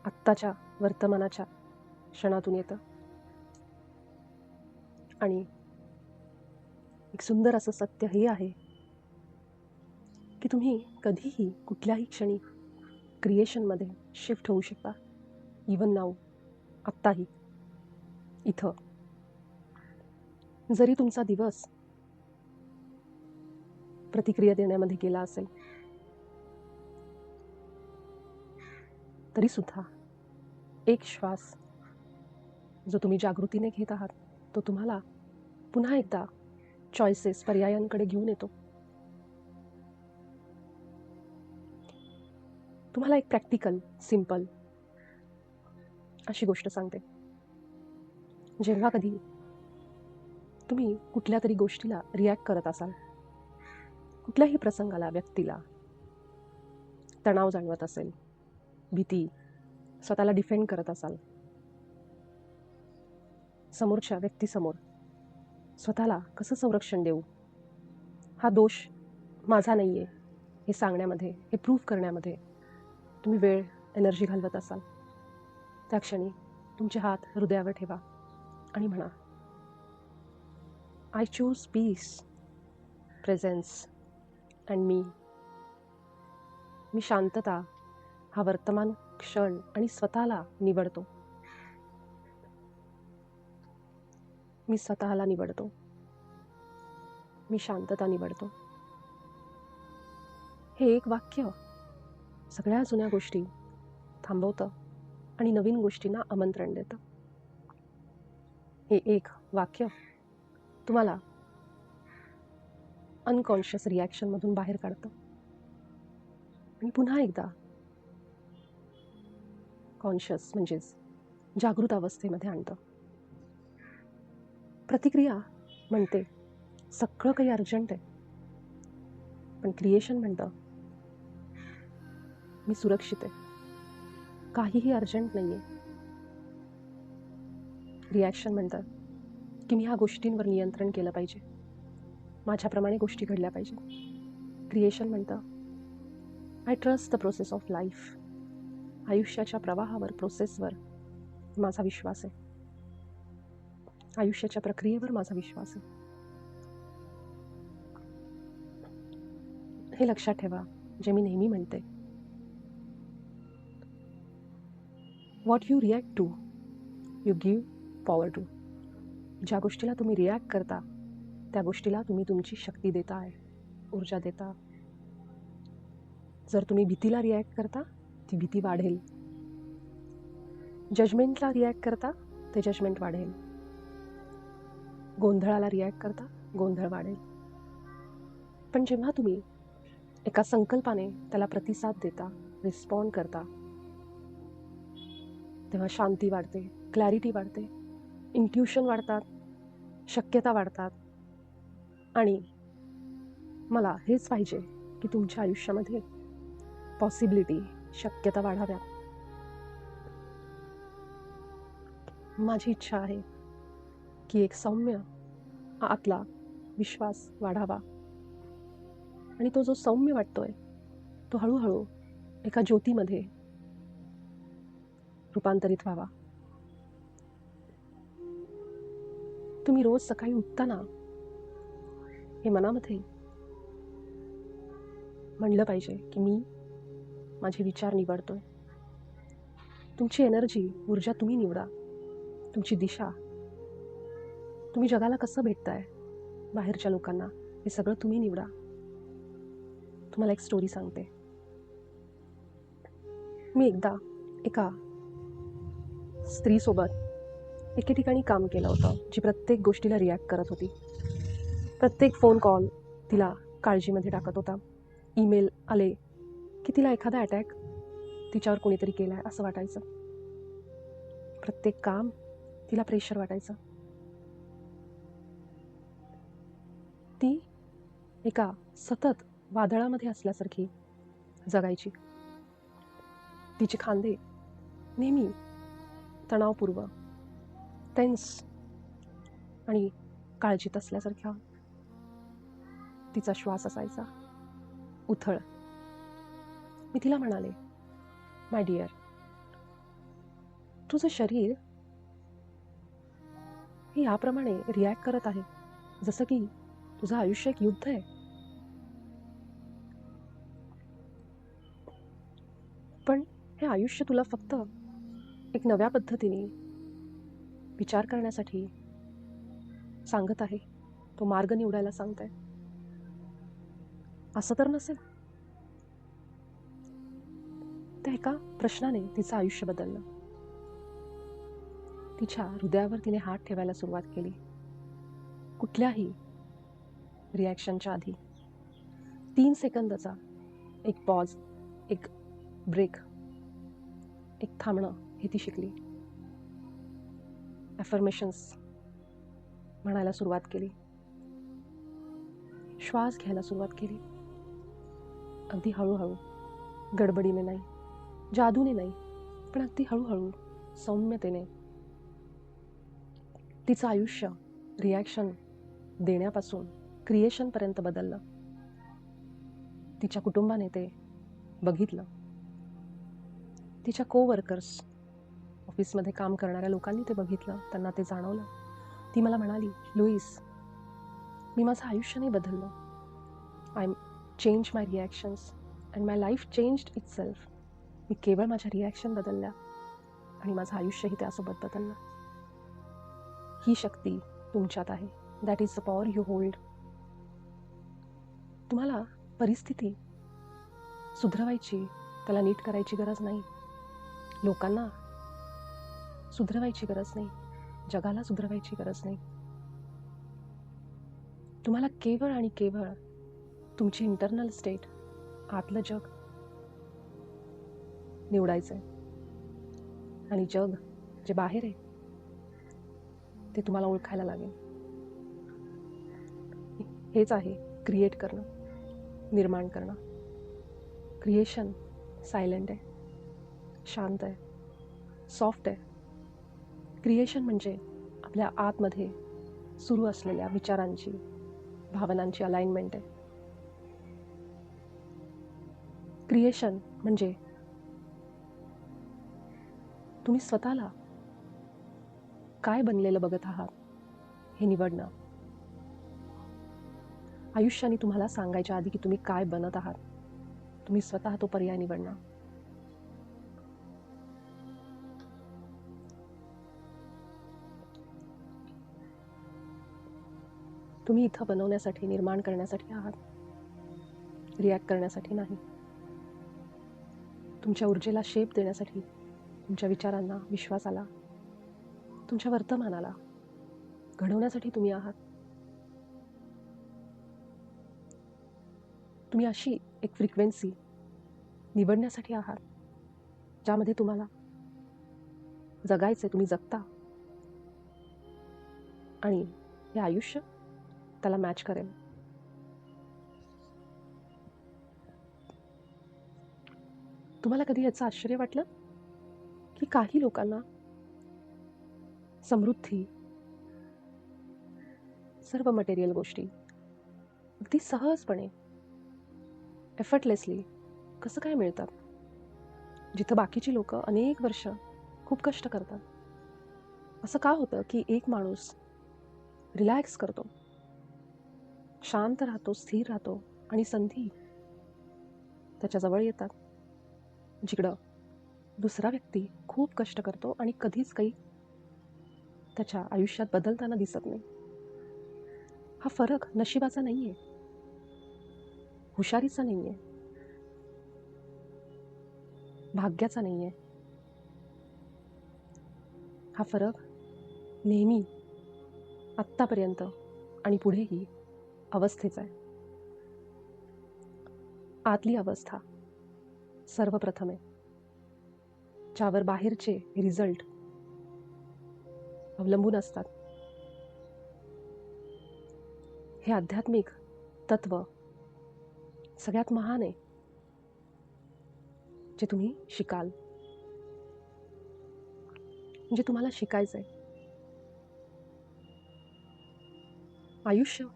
आत्ताच्या वर्तमानाच्या क्षणातून येतं. आणि एक सुंदर असं सत्य हे आहे की तुम्ही कधीही कुठल्याही क्षणी क्रिएशनमध्ये शिफ्ट होऊ शकता. इवन नाऊ, आत्ताही, इथं. जरी तुमचा दिवस प्रतिक्रिया देण्यामध्ये गेला असेल तरी सुद्धा एक श्वास जो तुम्ही जागृतीने घेत आहात तो तुम्हाला पुन्हा एकदा चॉईसेस, पर्यायांकडे घेऊन येतो. तुम्हाला एक प्रॅक्टिकल, सिंपल अशी गोष्ट सांगते. जेव्हा कधी तुम्ही कुठल्या तरी गोष्टीला रिॲक्ट करत असाल, कुठल्याही प्रसंगाला, व्यक्तीला तणाव जाणवत असेल, भीती, स्वतःला डिफेंड करत असाल, समोरच्या व्यक्तीसमोर स्वतःला कसं संरक्षण देऊ, हा दोष माझा नाही आहे हे सांगण्यामध्ये, हे प्रूव्ह करण्यामध्ये तुम्ही वेळ, एनर्जी घालवत असाल, त्या क्षणी तुमचे हात हृदयावर ठेवा आणि म्हणा, I choose peace, presence and मी शांतता हा वर्तमान क्षण आणि स्वतःला निवडतो. मी स्वतःला निवडतो. मी शांतता निवडतो. हे एक वाक्य सगळ्या जुन्या गोष्टी थांबवतं आणि नवीन गोष्टींना आमंत्रण देतं. हे एक वाक्य तुम्हाला अनकॉन्शियस रिॲक्शनमधून बाहेर काढतं आणि पुन्हा एकदा कॉन्शियस म्हणजेच जागृत अवस्थेमध्ये आणतं. प्रतिक्रिया म्हणते सगळं काही अर्जंट आहे, पण क्रिएशन म्हणतं मी सुरक्षित आहे, काहीही अर्जंट नाही आहे. रिॲक्शन म्हणतं की मी ह्या गोष्टींवर नियंत्रण केलं पाहिजे, माझ्याप्रमाणे गोष्टी घडल्या पाहिजे. क्रिएशन म्हणतं I trust the process of life, आयुष्याच्या प्रवाहावर, प्रोसेसवर माझा विश्वास आहे, आयुष्याच्या प्रक्रियेवर माझा विश्वास आहे. हे लक्षात ठेवा, जे मी नेहमी म्हणते, what you react to you give power to. ज्या गोष्टीला तुम्ही रिॲक्ट करता त्या गोष्टीला तुम्ही तुमची शक्ती देता आहे, ऊर्जा देता. जर तुम्ही भीतीला रिॲक्ट करता ती भीती वाढेल, जजमेंटला रिॲक्ट करता ते जजमेंट वाढेल, गोंधळाला रिॲक्ट करता गोंधळ वाढेल. पण जेव्हा तुम्ही एका संकल्पाने त्याला प्रतिसाद देता, रिस्पॉन्ड करता, तेव्हा शांती वाढते, क्लॅरिटी वाढते, इंट्युशन वाढतात, शक्यता वाढतात. आणि मला हेच पाहिजे की तुमच्या आयुष्यामध्ये पॉसिबिलिटी, शक्यता वाढाव्या. माझी इच्छा आहे की एक सौम्य आतला विश्वास वाढावा आणि तो जो सौम्य वाटतोय तो हळूहळू एका ज्योतीमध्ये रूपांतरित व्हावा. तुम्ही रोज सकाळी उठताना हे मनामध्ये म्हणलं पाहिजे की मी माझे विचार निवडतोय. तुमची एनर्जी, ऊर्जा तुम्ही निवडा, तुमची दिशा, तुम्ही जगाला कसं भेटताय, बाहेरच्या लोकांना, हे सगळं तुम्ही निवडा. तुम्हाला एक स्टोरी सांगते. मी एकदा एका स्त्रीसोबत एके ठिकाणी काम केलं होतं, जी प्रत्येक गोष्टीला रिॲक्ट करत होती. प्रत्येक फोन कॉल तिला काळजीमध्ये टाकत होता. ईमेल आले की तिला एखादा अटॅक तिच्यावर कोणीतरी केला आहे असं वाटायचं. प्रत्येक काम तिला प्रेशर वाटायचं. ती एका सतत वादळामध्ये असल्यासारखी जगायची. तिचे खांदे नेहमी तणावपूर्व, टेन्स आणि काळजीत असल्यासारख्या. तिचा श्वास असायचा उथळ. मी तिला म्हणाले, माय डिअर, तुझं शरीर हे याप्रमाणे रिॲक्ट करत आहे जसं की तुझं आयुष्य एक युद्ध आहे. पण हे आयुष्य तुला फक्त एक नव्या पद्धतीने विचार करण्यासाठी सांगत आहे. तो मार्ग निवडायला सांगत आहे. असं तर नसेल. त्या एका प्रश्नाने तिचं आयुष्य बदललं. तिच्या हृदयावर तिने हात ठेवायला सुरुवात केली. कुठल्याही रिॲक्शनच्या आधी 3 सेकंदाचा एक पॉज, एक ब्रेक, एक थांबणं हे ती शिकली. ॲफर्मेशन्स म्हणायला सुरुवात केली. श्वास घ्यायला सुरुवात केली. अगदी हळूहळू, गडबडीने नाही, जादूने नाही, पण अगदी हळूहळू, सौम्यतेने. तिचं आयुष्य रिॲक्शन देण्यापासून क्रिएशनपर्यंत बदललं. तिच्या कुटुंबाने ते बघितलं. तिच्या कोवर्कर्स, ऑफिसमध्ये काम करणाऱ्या लोकांनी ते बघितलं. त्यांना ते जाणवलं. ती मला म्हणाली, लुईस, मी माझं आयुष्य नाही बदललं. I change my reactions and my life changed itself. मी केवळ माझ्या रिॲक्शन बदलल्या आणि माझं आयुष्यही त्यासोबत बदललं. ही शक्ती तुमच्यात आहे. That is the power you hold. तुम्हाला परिस्थिती सुधरवायची, त्याला नीट करायची गरज नाही. लोकांना सुधरवायची गरज नाही. जगाला सुधरवायची गरज नाही. तुम्हाला केवळ आणि केवळ तुमची इंटरनल स्टेट, आतलं जग निवडायचं आहे. आणि जग जे बाहेर आहे ते तुम्हाला ओळखायला लागेल. हेच आहे क्रिएट करणं, निर्माण करणं. क्रिएशन सायलेंट आहे, शांत आहे, सॉफ्ट आहे. क्रिएशन म्हणजे आपल्या आतमध्ये सुरू असलेल्या विचारांची, भावनांची अलाइनमेंट आहे. क्रिएशन म्हणजे तुम्ही स्वतःला काय बनलेलं बघत आहात हे निवडणं. आयुष्याने तुम्हाला सांगायच्या आधी की तुम्ही काय बनत आहात, तुम्ही स्वतः तो पर्याय निवडणं. तुम्ही इथं बनवण्यासाठी, निर्माण करण्यासाठी आहात, रिॲक्ट करण्यासाठी नाही. तुमच्या ऊर्जेला शेप देण्यासाठी, तुमच्या विचारांना, विश्वासाला, तुमच्या वर्तमानाला घडवण्यासाठी तुम्ही आहात. तुम्ही अशी एक फ्रिक्वेन्सी निवडण्यासाठी आहात ज्यामध्ये तुम्हाला जगायचे, तुम्ही जगता आणि हे आयुष्य त्याला मॅच करेल. तुम्हाला कधी याचं आश्चर्य वाटलं की काही लोकांना समृद्धी, सर्व मटेरियल गोष्टी अगदी सहजपणे, एफर्टलेसली कसं काय मिळतात, जिथं बाकीची लोक अनेक वर्ष खूप कष्ट करतात. असं का होतं की एक माणूस रिलॅक्स करतो, शांत राहतो, स्थिर राहतो आणि संधी त्याच्याजवळ येतात, जिकडं दुसरा व्यक्ती खूप कष्ट करतो आणि कधीच काही त्याच्या आयुष्यात बदलताना दिसत नाही. हा फरक नशिबाचा नाहीये, हुशारीचा नाहीये, भाग्याचा नाहीये. हा फरक नेहमी, आत्तापर्यंत आणि पुढेही अवस्थेचा आहे. आतली अवस्था सर्वप्रथम आहे, ज्यावर बाहेरचे रिझल्ट अवलंबून असतात. हे आध्यात्मिक तत्व सगळ्यात महान आहे जे तुम्ही शिकाल, म्हणजे तुम्हाला शिकायचं आहे. आयुष्य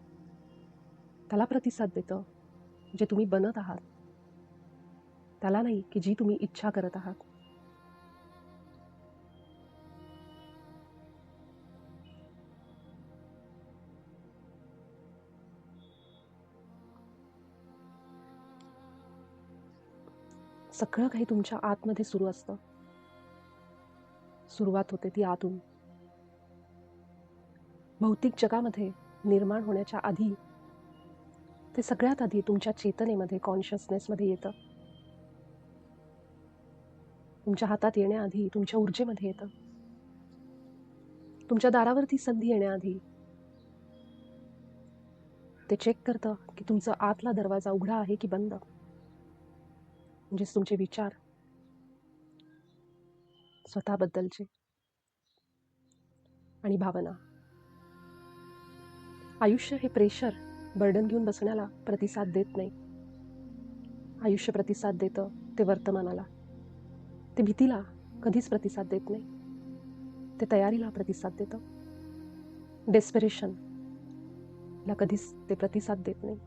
त्याला प्रतिसाद देतं जे तुम्ही बनत आहात, त्याला नाही की जी तुम्ही इच्छा करत आहात. सगळं काही तुमच्या आतमध्ये सुरू असतं. सुरुवात होते ती आतून. भौतिक जगामध्ये निर्माण होण्याच्या आधी ते सगळ्यात आधी तुमच्या चेतनेमध्ये, कॉन्शियसनेसमध्ये येतं. तुमच्या हातात येण्याआधी तुमच्या ऊर्जेमध्ये येतं. तुमच्या दारावरती संधी येण्याआधी ते चेक करतं की तुमचा आतला दरवाजा उघडा आहे की बंद. म्हणजेच तुमचे विचार, स्वतःबद्दलचे आणि भावना. आयुष्य हे प्रेशर, बर्डन घेऊन बसण्याला प्रतिसाद देत नाही. आयुष्य प्रतिसाद देतं ते वर्तमानाला. ते भीतीला कधीच प्रतिसाद देत नाही. ते तयारीला प्रतिसाद देतं. डेस्परेशनला कधीच ते प्रतिसाद देत नाही.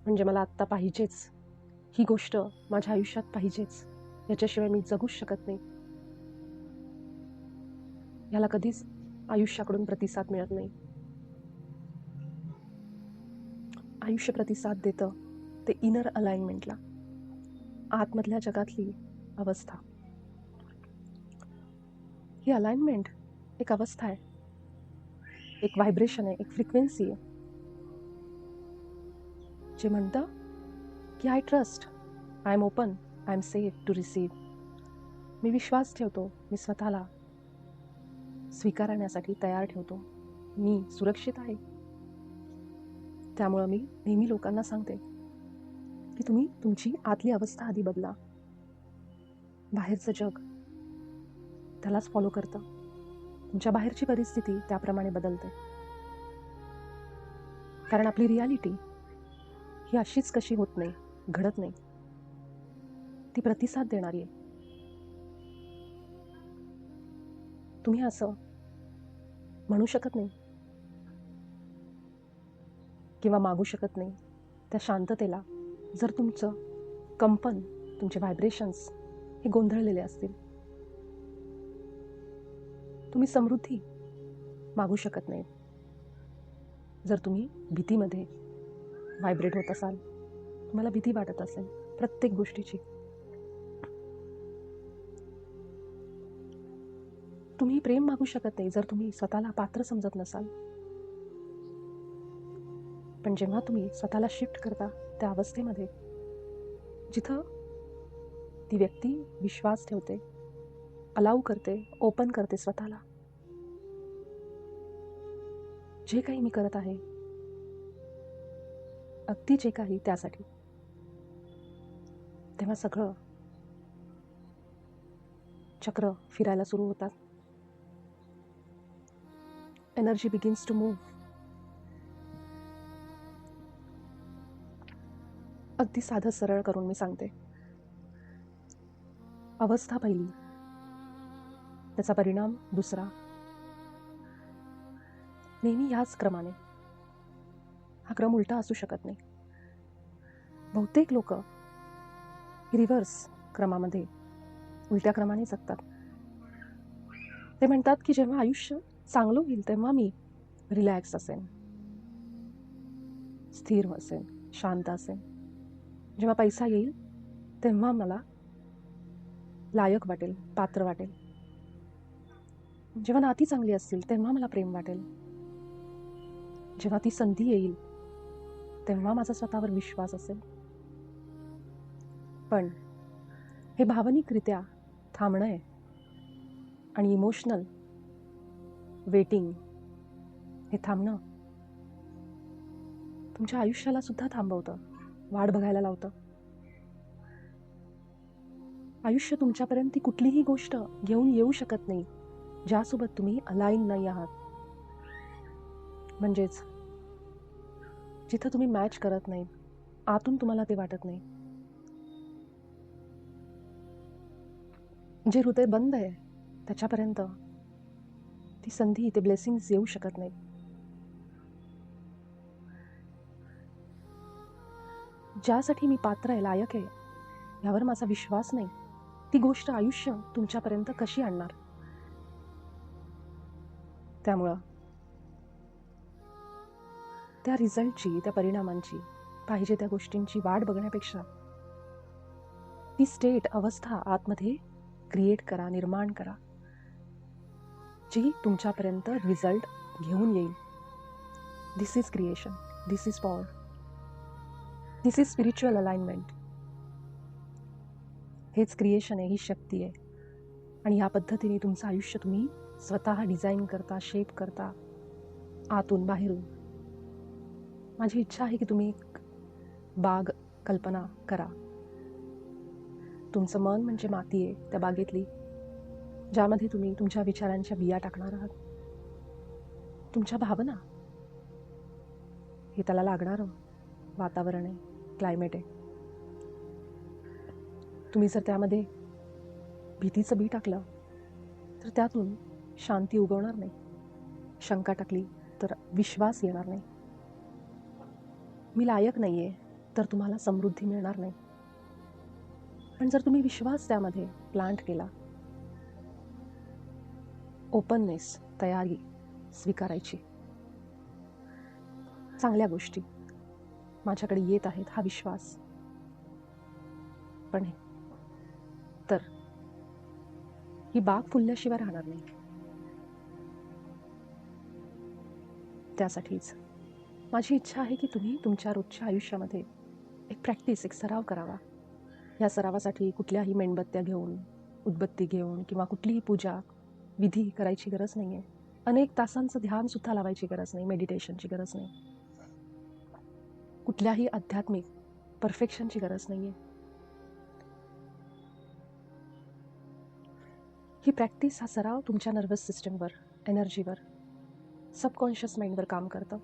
म्हणजे मला आत्ता पाहिजेच, ही गोष्ट माझ्या आयुष्यात पाहिजेच, याच्याशिवाय मी जगूच शकत नाही, ह्याला कधीच आयुष्याकडून प्रतिसाद मिळत नाही. आयुष्य प्रतिसाद देतं ते इनर अलाइनमेंटला, आतमधल्या जगातली अवस्था. ही अलाइनमेंट एक अवस्था आहे, एक व्हायब्रेशन आहे, एक फ्रिक्वेन्सी आहे, जे म्हणतं की I trust, I am open, I am safe to receive. मी विश्वास ठेवतो, मी स्वतःला स्वीकारण्यासाठी तयार ठेवतो, मी सुरक्षित आहे. त्यामुळं मी नेहमी लोकांना सांगते की तुम्ही तुमची आतली अवस्था आधी बदला. बाहेरचं जग त्यालाच फॉलो करतं. तुमच्या बाहेरची परिस्थिती त्याप्रमाणे बदलते. कारण आपली रियालिटी ही अशीच कशी होत नाही, घडत नाही. ती प्रतिसाद देणारी आहे. तुम्ही असं म्हणू शकत नाही किंवा मागू शकत नाही त्या शांततेला, जर तुमचं कंपन, तुमचे व्हायब्रेशन्स हे गोंधळलेले असतील. तुम्ही समृद्धी मागू शकत नाही जर तुम्ही भीतीमध्ये व्हायब्रेट होत असाल, तुम्हाला भीती वाटत असेल प्रत्येक गोष्टीची. तुम्ही प्रेम मागू शकत नाही जर तुम्ही स्वतःला पात्र समजत नसाल. पण जेव्हा तुम्ही स्वतःला शिफ्ट करता त्या अवस्थेमध्ये जिथं ती व्यक्ती विश्वास ठेवते, अलाउ करते, ओपन करते स्वतःला, जे काही मी करत आहे, अगदी जे काही त्यासाठी, तेव्हा सगळं चक्र फिरायला सुरू होतात. Energy begins to move. अगदी साधं सरळ करून मी सांगते. अवस्था पहिली, त्याचा परिणाम दुसरा, नेहमी ह्याच क्रमाने. हा क्रम उलटा असू शकत नाही. बहुतेक लोक रिव्हर्स क्रमामध्ये, उलट्या क्रमाने जगतात. ते म्हणतात की जेव्हा आयुष्य चांगलं होईल तेव्हा मी रिलॅक्स असेन, स्थिर असेन, शांत असेन. जेव्हा पैसा येईल तेव्हा मला लायक वाटेल, पात्र वाटेल. जेव्हा नाती चांगली असतील तेव्हा मला प्रेम वाटेल. जेव्हा ती संधी येईल तेव्हा माझा स्वतःवर विश्वास असेल. पण हे भावनिकरित्या थांबणं आहे आणि इमोशनल वेटिंग हे थांबणं तुमच्या आयुष्याला सुद्धा थांबवतं, वाट बघायला लावतं. आयुष्य तुमच्यापर्यंत ती कुठलीही गोष्ट घेऊन येऊ शकत नाही ज्यासोबत तुम्ही अलाइन नाही आहात. म्हणजेच जिथं तुम्ही मॅच करत नाही, आतून तुम्हाला ते वाटत नाही, जे हृदय बंद आहे त्याच्यापर्यंत ती संधी, ते ब्लेसिंग्स येऊ शकत नाही. ज्यासाठी मी पात्र आहे, लायक आहे, यावर माझा विश्वास नाही, ती गोष्ट आयुष्य तुमच्यापर्यंत कशी आणणार? त्यामुळं त्या रिझल्टची, त्या परिणामांची, पाहिजे त्या गोष्टींची वाट बघण्यापेक्षा ती स्टेट, अवस्था आतमध्ये क्रिएट करा, निर्माण करा, जी तुमच्यापर्यंत रिझल्ट घेऊन येईल. This is creation, this is power, this is spiritual alignment. हेच क्रिएशन आहे, ही शक्ती आहे. आणि या पद्धतीने तुमचं आयुष्य तुम्ही स्वतः डिझाईन करता, शेप करता, आतून बाहेरून. माझी इच्छा आहे की तुम्ही एक बाग कल्पना करा. तुमचं मन म्हणजे माती आहे त्या बागेतली, ज्यामध्ये तुम्ही तुमच्या विचारांच्या बिया टाकणार आहात. तुमच्या भावना हे त्याला लागणारं वातावरण आहे, क्लायमेट आहे. तुम्ही जर त्यामध्ये भीतीचं बी टाकलं तर त्यातून शांती उगवणार नाही. शंका टाकली तर विश्वास येणार नाही. मी लायक नाही आहे तर तुम्हाला समृद्धी मिळणार नाही. पण जर तुम्ही विश्वास त्यामध्ये प्लांट केला, ओपननेस, तयारी स्वीकारायची, चांगल्या गोष्टी माझ्याकडे येत आहेत हा विश्वास, पण तर ही बाग फुलल्याशिवाय राहणार नाही. त्यासाठीच माझी इच्छा आहे की तुम्ही तुमच्या रोजच्या आयुष्यामध्ये एक प्रॅक्टिस, एक सराव करावा. या सरावासाठी कुठल्याही मेणबत्त्या घेऊन, उदबत्ती घेऊन किंवा कुठलीही पूजा विधी करायची गरज नाही आहे. अनेक तासांचं ध्यानसुद्धा लावायची गरज नाही, मेडिटेशनची गरज नाही, कुठल्याही आध्यात्मिक परफेक्शनची गरज नाही आहे. ही प्रॅक्टिस, हा सराव तुमच्या नर्वस सिस्टमवर, एनर्जीवर, सबकॉन्शियस माइंडवर काम करतं.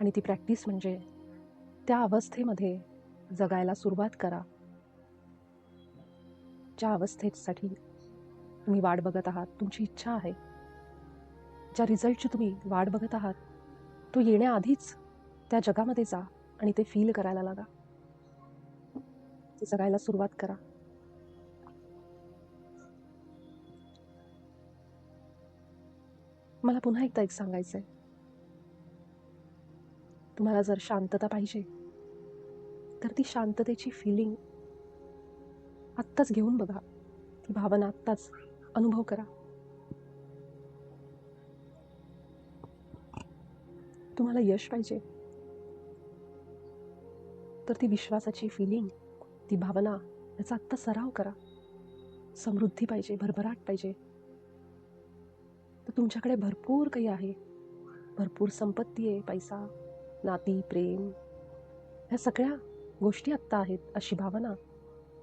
आणि ती प्रॅक्टिस म्हणजे त्या अवस्थेमध्ये जगायला सुरुवात करा, ज्या अवस्थेसाठी तुम्ही वाट बघत आहात, तुमची इच्छा आहे, ज्या रिझल्टची तुम्ही वाट बघत आहात, तो येण्याआधीच त्या जगामध्ये जा आणि ते फील करायला लागा, ते जगायला सुरुवात करा. मला पुन्हा एकदा एक सांगायचं आहे, तुम्हाला जर शांतता पाहिजे तर ती शांततेची फिलिंग आत्ताच घेऊन बघा, ती भावना आत्ताच अनुभव करा. तुम्हाला यश पाहिजे तर ती विश्वासाची फिलिंग, ती भावना, याचा आत्ता सराव करा. समृद्धी पाहिजे, भरभराट पाहिजे तर तुमच्याकडे भरपूर काही आहे, भरपूर संपत्ती आहे, पैसा, नाती, प्रेम, ह्या सगळ्या गोष्टी आत्ता आहेत, अशी भावना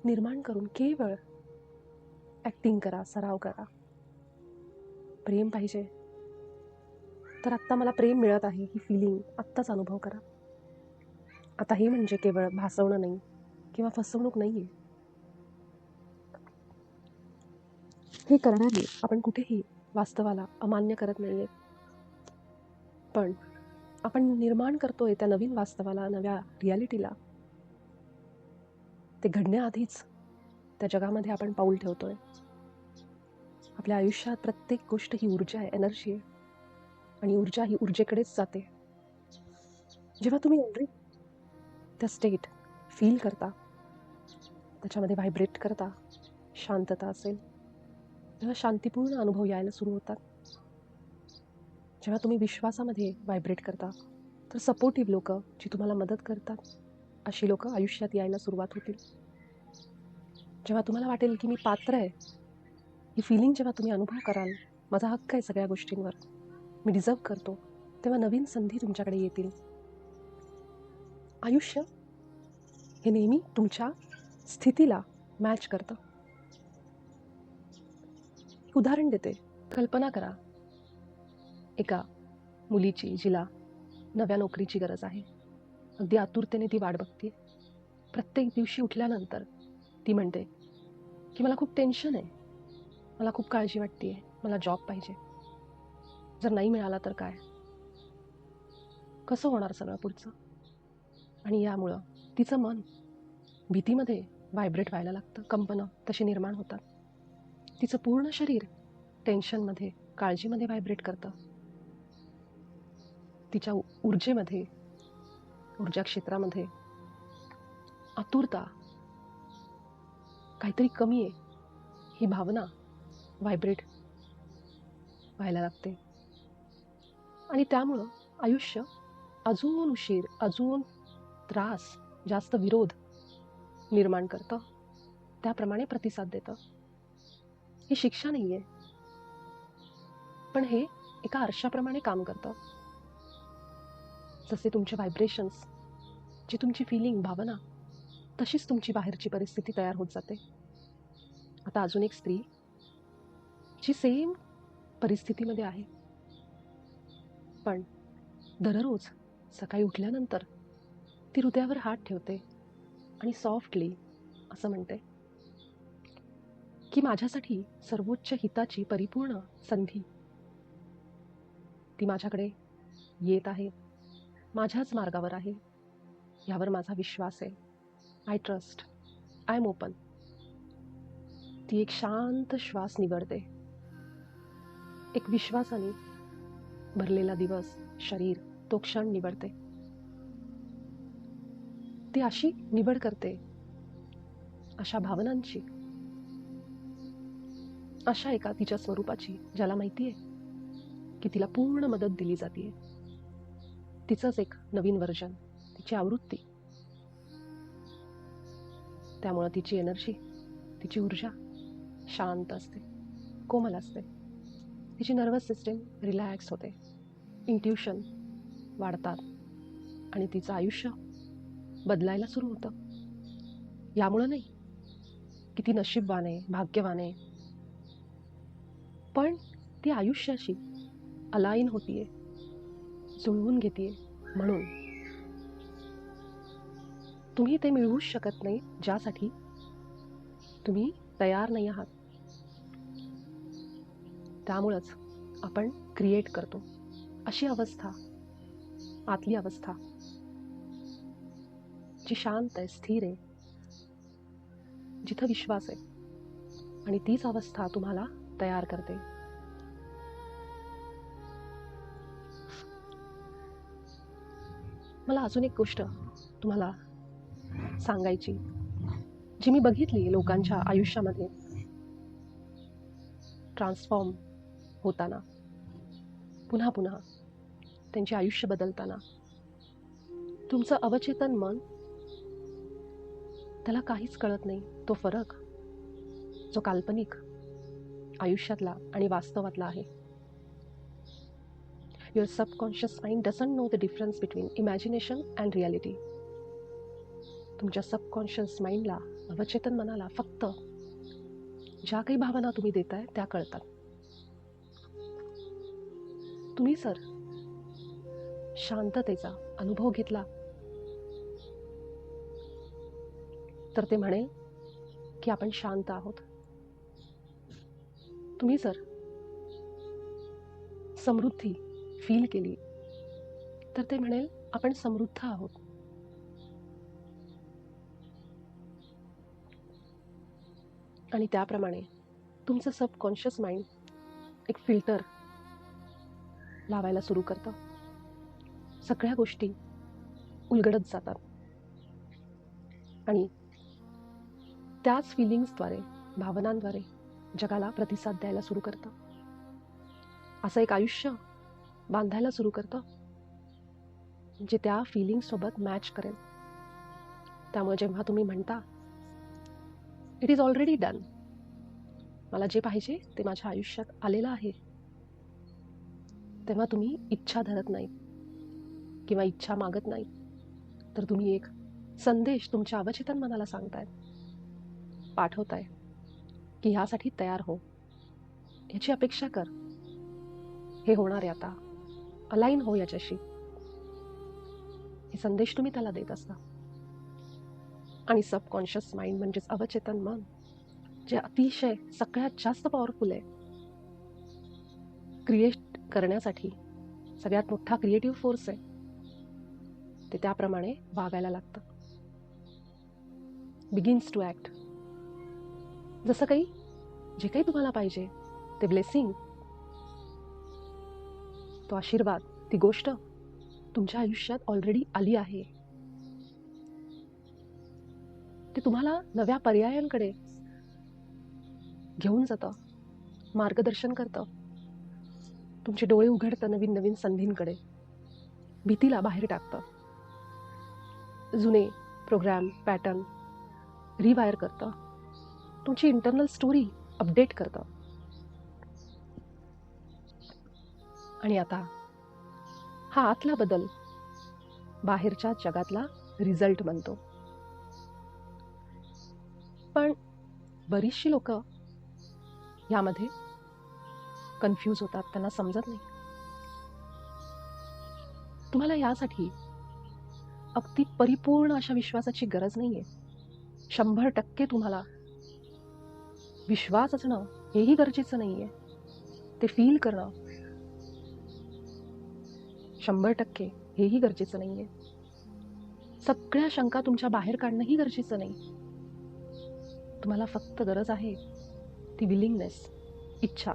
निर्माण करून केवळ ॲक्टिंग करा, सराव करा. प्रेम पाहिजे तर आत्ता मला प्रेम मिळत आहे, ही फिलिंग आत्ताच अनुभव करा. आता हे म्हणजे केवळ भासवणं नाही किंवा फसवणूक नाही आहे. हे करणारे आपण कुठेही वास्तवाला अमान्य करत नाही आहे, पण आपण निर्माण करतोय त्या नवीन वास्तवाला, नव्या रियालिटीला. ते घडण्याआधीच त्या जगामध्ये आपण पाऊल ठेवतोय. आपल्या आयुष्यात प्रत्येक गोष्ट ही ऊर्जा आहे, एनर्जी आहे, आणि ऊर्जा ही ऊर्जेकडेच जाते. जेव्हा तुम्ही ऑलरेडी त्या स्टेट फील करता, त्याच्यामध्ये व्हायब्रेट करता, शांतता असेल, तेव्हा शांतीपूर्ण अनुभव यायला सुरू होतात. जेव्हा तुम्ही विश्वासामध्ये व्हायब्रेट करता तर सपोर्टिव्ह लोक, जी तुम्हाला मदत करतात, अशी लोक आयुष्यात यायला सुरुवात होतील. जेव्हा तुम्हाला वाटेल की मी पात्र आहे, ही फिलिंग जेव्हा तुम्ही अनुभव कराल, माझा हक्क आहे सगळ्या गोष्टींवर, मी डिझर्व करतो, तेव्हा नवीन संधी तुमच्याकडे येतील. आयुष्य हे नेहमी तुमच्या स्थितीला मॅच करतं. उदाहरण देते. कल्पना करा, एका मुलीची जिला नव्या नोकरीची गरज आहे. अगदी आतुरतेने ती वाट बघते. प्रत्येक दिवशी उठल्यानंतर ती म्हणते की मला खूप टेन्शन आहे, मला खूप काळजी वाटते, मला जॉब पाहिजे. जर नाही मिळाला तर काय, कसं होणार सगळं पुढचं. आणि यामुळं तिचं मन भीतीमध्ये व्हायब्रेट व्हायला लागतं. कंपनं तशी निर्माण होतात. तिचं पूर्ण शरीर टेन्शनमध्ये, काळजीमध्ये व्हायब्रेट करतं. तिच्या ऊर्जेमध्ये, ऊर्जा क्षेत्रामध्ये आतुरता, काहीतरी कमी आहे ही भावना व्हायब्रेट व्हायला लागते. आणि त्यामुळं आयुष्य अजून उशीर, अजून त्रास, जास्त विरोध निर्माण करतं. त्याप्रमाणे प्रतिसाद देतं. ही शिक्षा नाही आहे, पण हे एका आरशाप्रमाणे काम करतं. जसे तुमचे व्हायब्रेशन्स, जी तुमची फिलिंग, भावना, तशीच तुमची बाहेरची परिस्थिती तयार होत जाते. आता अजून एक स्त्री जी सेम परिस्थितीमध्ये आहे, पण दररोज सकाळी उठल्यानंतर ती हृदयावर हात ठेवते आणि सॉफ्टली असं म्हणते की माझ्यासाठी सर्वोच्च हिताची परिपूर्ण संधी ती माझ्याकडे येत आहे, माझ्याच मार्गावर आहे, यावर माझा विश्वास आहे. I trust, I am open. ती एक शांत श्वास निवडते. एक विश्वासाने भरलेला दिवस, शरीर, तो क्षण निवडते. ती अशी निवड करते, अशा भावनांची, अशा एका तिच्या स्वरूपाची ज्याला माहिती आहे की तिला पूर्ण मदत दिली जाते. तिचंच एक नवीन व्हर्जन, तिची आवृत्ती. त्यामुळं तिची एनर्जी, तिची ऊर्जा शांत असते, कोमल असते. तिची नर्वस सिस्टीम रिलॅक्स होते, इंट्युशन वाढतात आणि तिचं आयुष्य बदलायला सुरू होतं. यामुळं नाही की ती नशीबवान आहे, भाग्यवान आहे, पण ती आयुष्याशी अलाईन होतीये, जुळवून घेतीये. म्हणून तुम्ही ते मिळवूच शकत नाही ज्यासाठी तुम्ही तयार नाही आहात. त्यामुळंच आपण क्रिएट करतो अशी अवस्था, आतली अवस्था जी शांत आहे, स्थिर आहे, जिथं विश्वास आहे, आणि तीच अवस्था तुम्हाला तयार करते. मला अजून एक गोष्ट तुम्हाला सांगायची, जी मी बघितली लोकांच्या आयुष्यामध्ये ट्रान्सफॉर्म होताना, पुन्हा पुन्हा त्यांचे आयुष्य बदलताना. तुमचं अवचेतन मन, त्याला काहीच कळत नाही तो फरक जो काल्पनिक आयुष्यातला आणि वास्तवातला आहे. Your subconscious mind doesn't know the difference between imagination and reality. तुमच्या सबकॉन्शियस माइंडला, अवचेतन मनाला फक्त ज्या काही भावना तुम्ही देताय त्या कळतात. तुम्ही जर शांततेचा अनुभव घेतला तर ते म्हणेल की आपण शांत आहोत. तुम्ही जर समृद्धी फील केली तर ते म्हणेल आपण समृद्ध आहोत. आणि त्याप्रमाणे तुमचं सबकॉन्शियस माइंड एक फिल्टर लावायला सुरू करतं. सगळ्या गोष्टी उलगडत जातात आणि त्याच फिलिंग्सद्वारे, भावनांद्वारे जगाला प्रतिसाद द्यायला सुरू करतं. असं एक आयुष्य बांधायला सुरू करतं जे त्या फिलिंग्ससोबत मॅच करेल. त्यामुळे जेव्हा तुम्ही म्हणता इट इज ऑलरेडी डन, मला जे पाहिजे ते माझ्या आयुष्यात आलेलं आहे, तेव्हा तुम्ही इच्छा धरत नाही किंवा इच्छा मागत नाही, तर तुम्ही एक संदेश तुमच्या अवचेतन मनाला सांगताय, पाठवताय की ह्यासाठी तयार हो, ह्याची अपेक्षा कर, हे होणार आहे आता, अलाईन हो याच्याशी, हे संदेश तुम्ही त्याला देत असता. आणि सबकॉन्शियस माइंड म्हणजेच अवचेतन मन, जे अतिशय सगळ्यात जास्त पॉवरफुल आहे, क्रिएट करण्यासाठी सगळ्यात मोठा क्रिएटिव्ह फोर्स आहे, ते त्याप्रमाणे वागायला लागतं. Begins to act. जसं काही जे काही तुम्हाला पाहिजे ते ब्लेसिंग, तो आशीर्वाद, ती गोष्ट तुमच्या आयुष्यात ऑलरेडी आली आहे. ते तुम्हाला नव्या पर्यायांकडे घेऊन जातं, मार्गदर्शन करतं, तुमचे डोळे उघडतं नवीन नवीन संधींकडे, भीतीला बाहेर टाकतं, जुने प्रोग्राम पॅटर्न रिवायर करतं, तुमची इंटरनल स्टोरी अपडेट करतं. आणि आता हा आतला बदल बाहेरच्या जगातला रिझल्ट बनतो. पण बरीचशी लोक यामध्ये कन्फ्यूज होतात, त्यांना समजत नाही. तुम्हाला यासाठी अगदी परिपूर्ण अशा विश्वासाची गरज नाहीये. 100% तुम्हाला विश्वास असणं हेही गरजेचं नाहीये. ते फील करणं 100% हेही गरजेचं नाहीये. सगळ्या शंका तुमच्या बाहेर काढणंही गरजेचं नाही. तुम्हाला फक्त गरज आहे ती विलिंगनेस, इच्छा.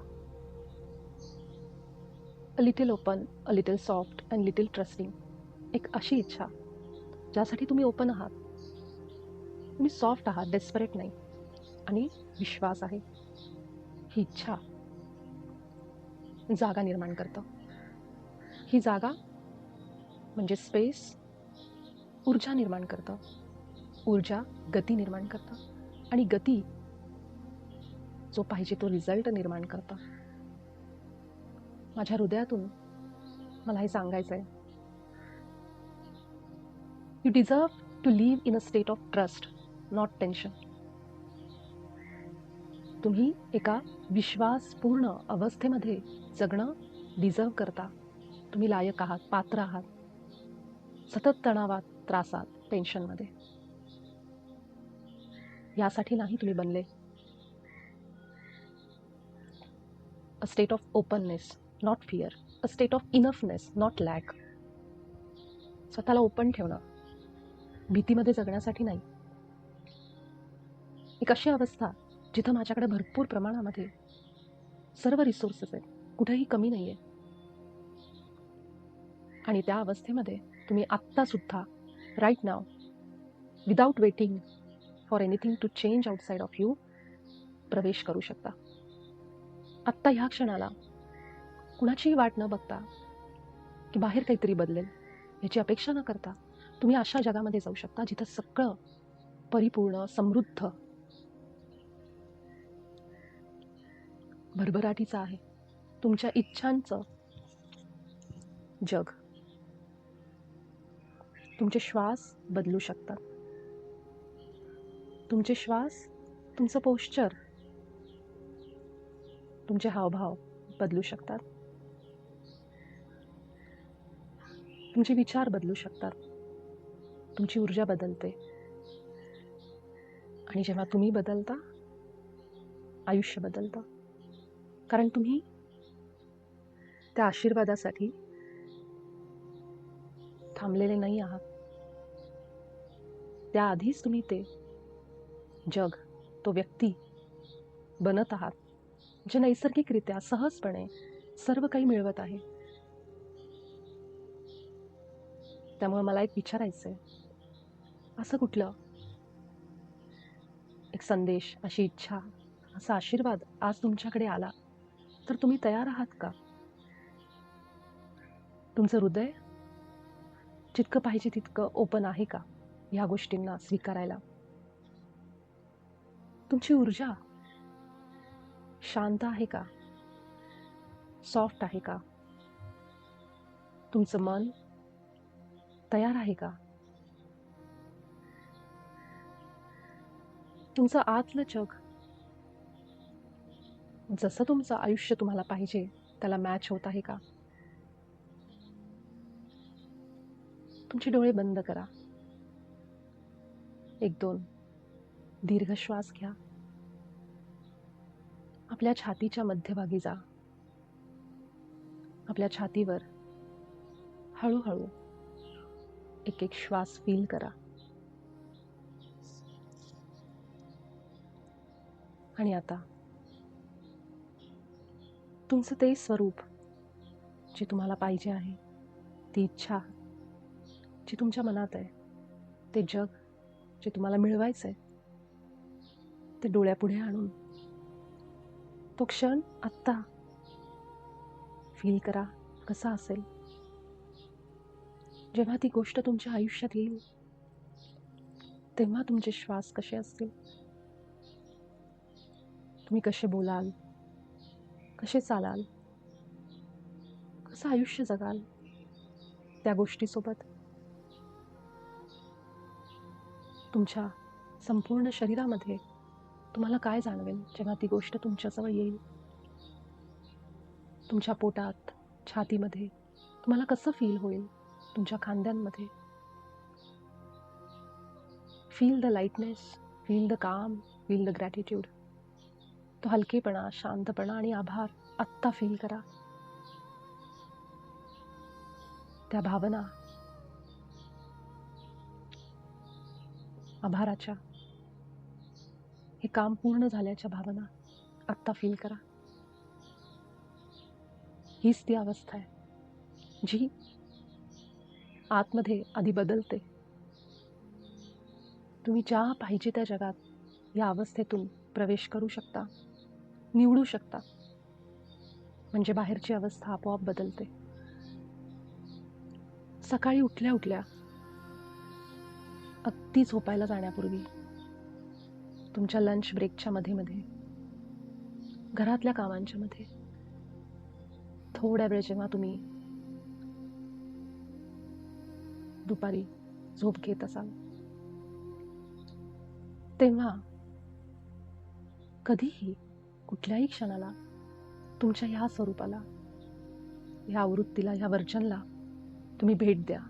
A little open, a little soft and little trusting. एक अशी इच्छा ज्यासाठी तुम्ही ओपन आहात, तुम्ही सॉफ्ट आहात, डेस्परेट नाही, आणि विश्वास आहे. ही इच्छा जागा निर्माण करतं. ही जागा म्हणजे स्पेस ऊर्जा निर्माण करतं. ऊर्जा गती निर्माण करतं, आणि गती जो पाहिजे तो रिझल्ट निर्माण करतं. माझ्या हृदयातून मला हे सांगायचं आहे, you deserve to live in a state of trust, not tension. तुम्ही एका विश्वासपूर्ण अवस्थेमध्ये जगणं डिझर्व करता. तुम्ही लायक आहात, पात्र आहात. सतत तणावात, त्रासात, टेन्शनमध्ये यासाठी नाही तुम्ही बनले. A state of openness, not fear. A state of enoughness, not lack. स्वतःला ओपन ठेवणं, भीतीमध्ये जगण्यासाठी नाही. एक अशी अवस्था जिथं माझ्याकडे भरपूर प्रमाणामध्ये सर्व रिसोर्सेस आहेत, कुठेही कमी नाही आहे. आणि त्या अवस्थेमध्ये तुम्ही आत्तासुद्धा, right now, without waiting for anything to change outside of you, प्रवेश करू शकता. आत्ता ह्या क्षणाला कुणाचीही वाट न बघता की बाहेर काहीतरी बदलेल याची अपेक्षा न करता तुम्ही अशा जगामध्ये जाऊ शकता जिथं सगळं परिपूर्ण, समृद्ध, भरभराटीचं आहे. तुमच्या इच्छांचं जग. तुमचे श्वास बदलू शकतात. तुमचे श्वास, तुमचं पोश्चर, तुमचे हावभाव बदलू शकतात. तुमचे विचार बदलू शकतात. तुमची ऊर्जा बदलते. आणि जेव्हा तुम्ही बदलता, आयुष्य बदलतं. कारण तुम्ही त्या आशीर्वादासाठी थांबलेले नाही आहात. त्याआधीच तुम्ही ते जग, तो व्यक्ती बनत आहात, जे नैसर्गिकरित्या, सहजपणे सर्व काही मिळवत आहे. त्यामुळे मला एक विचारायचं आहे, असं कुठलं एक संदेश, अशी इच्छा, असा आशीर्वाद आज तुमच्याकडे आला तर तुम्ही तयार आहात का? तुमचं हृदय जितकं पाहिजे तितकं ओपन आहे का ह्या गोष्टींना स्वीकारायला? तुमची ऊर्जा शांत आहे का? सॉफ्ट आहे का? तुमचं मन तयार आहे का? तुमचं आतलं जग जसं तुमचं आयुष्य तुम्हाला पाहिजे त्याला मॅच होत आहे का? तुमचे डोळे बंद करा. 1-2 दीर्घ श्वास घ्या. आपल्या छातीच्या मध्यभागी जा. आपल्या छातीवर हळूहळू एक एक श्वास फील करा. आणि आता तुमचं ते स्वरूप जे तुम्हाला पाहिजे आहे, ती इच्छा जी तुमच्या मनात आहे, ते जग जे तुम्हाला मिळवायचं आहे, ते डोळ्यापुढे आणून तो क्षण आत्ता फील करा कसा असेल. जेव्हा ती गोष्ट तुमच्या आयुष्यात येईल तेव्हा तुमचे श्वास कसे असतील, तुम्ही कसे बोलाल, कसे चालाल, कसं आयुष्य जगाल त्या गोष्टीसोबत. तुमच्या संपूर्ण शरीरामध्ये तुम्हाला काय जाणवेल जेव्हा ती गोष्ट तुमच्याजवळ येईल. तुमच्या पोटात, छातीमध्ये तुम्हाला कसं फील होईल, तुमच्या खांद्यांमध्ये. Feel the lightness, feel the calm, feel the gratitude. तो हलकेपणा, शांतपणा आणि आभार आत्ता फील करा. त्या भावना, आभाराच्या, हे काम पूर्ण झाल्याच्या भावना आत्ता फील करा. हीच ती अवस्था आहे जी आतमध्ये आधी बदलते. तुम्ही ज्या पाहिजे त्या जगात या अवस्थेतून प्रवेश करू शकता, निवडू शकता. म्हणजे बाहेरची अवस्था आपोआप बदलते. सकाळी उठल्या उठल्या अगदी झोपायला जाण्यापूर्वी, तुमच्या लंच ब्रेकच्या मध्ये, घरातल्या कामांच्या मध्ये, थोड्या वेळ जेव्हा तुम्ही दुपारी झोप घेत असाल तेव्हा कधीही कुठल्याही क्षणाला तुमच्या ह्या स्वरूपाला, ह्या आवृत्तीला, ह्या वर्जनला तुम्ही भेट द्या.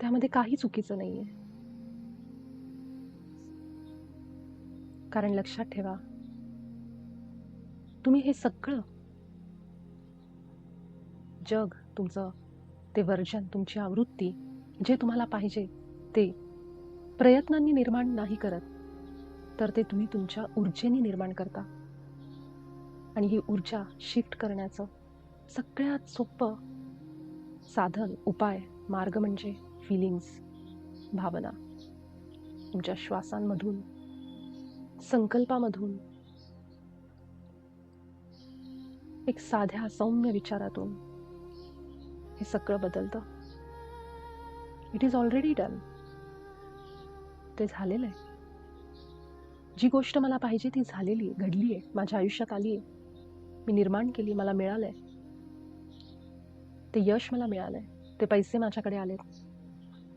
त्यामध्ये काही चुकीचं नाहीये. कारण लक्षात ठेवा, तुम्ही हे सगळं जग, तुमचं ते वर्जन, तुमची आवृत्ती, जे तुम्हाला पाहिजे ते प्रयत्नांनी निर्माण नाही करत, तर ते तुम्ही तुमच्या ऊर्जेने निर्माण करता. आणि ही ऊर्जा शिफ्ट करण्याचं सगळ्यात सोपं साधन, उपाय, मार्ग म्हणजे फिलिंग्स, भावना. तुमच्या श्वासांमधून, संकल्पामधून, एक साध्या सौम्य विचारातून हे सगळं बदलतं. It is already done. ते झालेलं आहे. जी गोष्ट मला पाहिजे ती झालेली, घडली आहे, माझ्या आयुष्यात आली आहे, मी निर्माण केली, मला मिळालंय. ते यश मला मिळालंय, ते पैसे माझ्याकडे आलेत,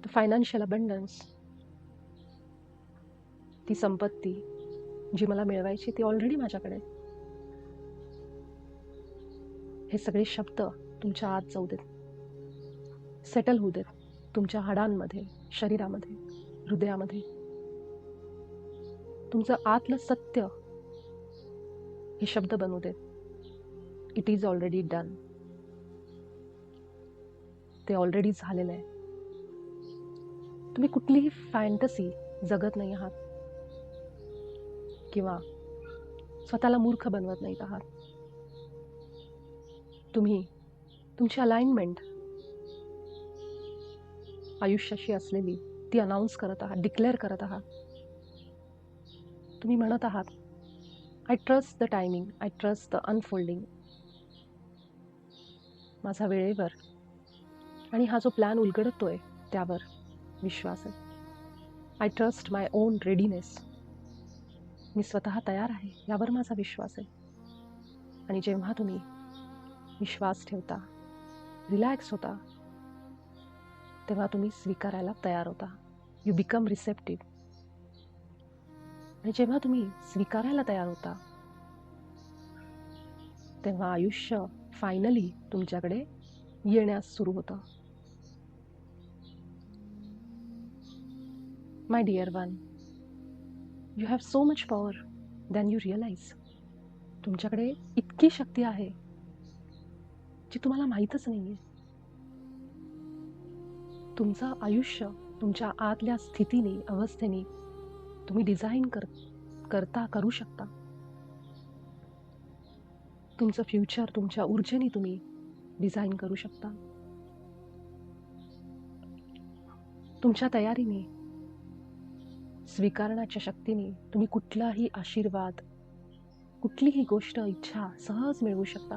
ते फायनान्शियल अबंडन्स, ती संपत्ती जी मला मिळवायची ती ऑलरेडी माझ्याकडे. हे सगळे शब्द तुमच्या आत जाऊ देत, सेटल होऊ देत, तुमच्या हाडांमध्ये, शरीरामध्ये, हृदयामध्ये. तुमचं आतलं सत्य हे शब्द बनवू देत. It is already done. ते ऑलरेडी झालेलं आहे. तुम्ही कुठलीही फॅन्टसी जगत नाही आहात किंवा स्वतःला मूर्ख बनवत नाही आहात. तुम्ही तुमची अलाइनमेंट आयुष्याशी असलेली ती अनाउन्स करत आहात, डिक्लेअर करत आहात. तुम्ही म्हणत आहात, I trust the timing, I trust the unfolding. माझा वेळेवर आणि हा जो प्लॅन उलगडतोय त्यावर विश्वास आहे. I trust my own readiness. मी स्वतः तयार आहे यावर माझा विश्वास आहे. आणि जेव्हा तुम्ही विश्वास ठेवता, रिलॅक्स होता, तेव्हा तुम्ही स्वीकारायला तयार होता. You become receptive. आणि जेव्हा तुम्ही स्वीकारायला तयार होता तेव्हा आयुष्य फायनली तुमच्याकडे येण्यास सुरू होतं. My dear one, you have so much power than you realise. तुमच्याकडे इतकी शक्ती आहे जी तुम्हाला माहीतच नाही आहे. तुमचं आयुष्य तुमच्या आतल्या स्थितीने, अवस्थेने तुम्ही डिझाईन करू शकता. तुमचं फ्युचर तुमच्या ऊर्जेने तुम्ही डिझाईन करू शकता. तुमच्या तयारीने, स्वीकारण्याच्या शक्तीने तुम्ही कुठलाही आशीर्वाद, कुठलीही गोष्ट, इच्छा सहज मिळवू शकता.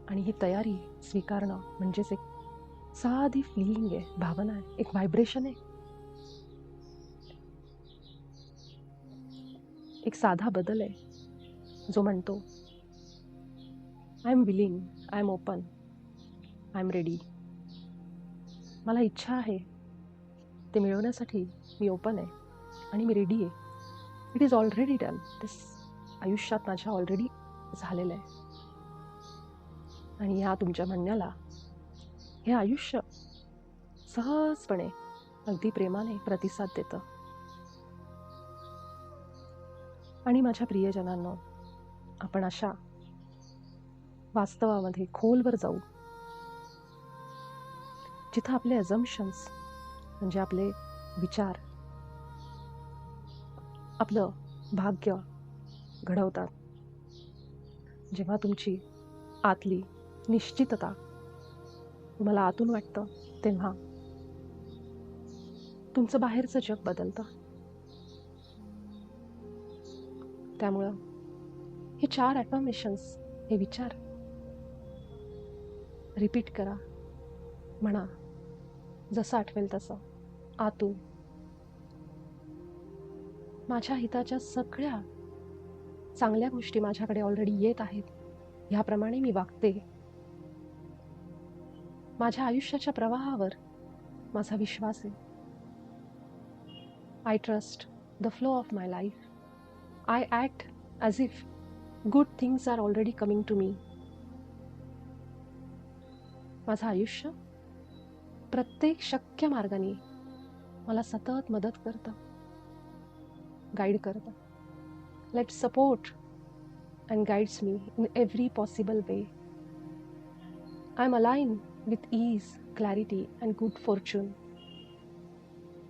आणि ही तयारी स्वीकारणं म्हणजेच एक साधी फिलिंग आहे, भावना आहे, एक व्हायब्रेशन आहे, एक साधा बदल आहे जो म्हणतो I am willing, I am open, I am ready. मला इच्छा आहे, ते मिळवण्यासाठी मी ओपन आहे आणि मी रेडी आहे. It is already done. This आयुष्यात माझ्या ऑलरेडी झालेलं आहे. आणि ह्या तुमच्या म्हणण्याला हे आयुष्य सहजपणे, अगदी प्रेमाने प्रतिसाद देतं. आणि माझ्या प्रियजनांनो, आपण अशा वास्तवामध्ये खोलवर जाऊ जिथं आपले अझम्पशन्स म्हणजे आपले विचार आपलं भाग्य घडवतात. जेव्हा तुमची आतली निश्चितता तुम्हाला आतून वाटतं, तेव्हा तुमचं बाहेरचं जग बदलतं. त्यामुळं हे 4 ॲफर्मेशन्स, हे विचार रिपीट करा, म्हणा जसं आठवेल तसं आतून. माझ्या हिताच्या सगळ्या चांगल्या गोष्टी माझ्याकडे ऑलरेडी येत आहेत, ह्याप्रमाणे मी वागते. माझ्या आयुष्याच्या प्रवाहावर माझा विश्वास आहे. I trust the flow of my life. I act as if good things are already coming to me. माझं आयुष्य प्रत्येक शक्य मार्गाने मला सतत मदत करतं, गाईड करतं. Let support and guides me in every possible way. I am align with ease, clarity and good fortune.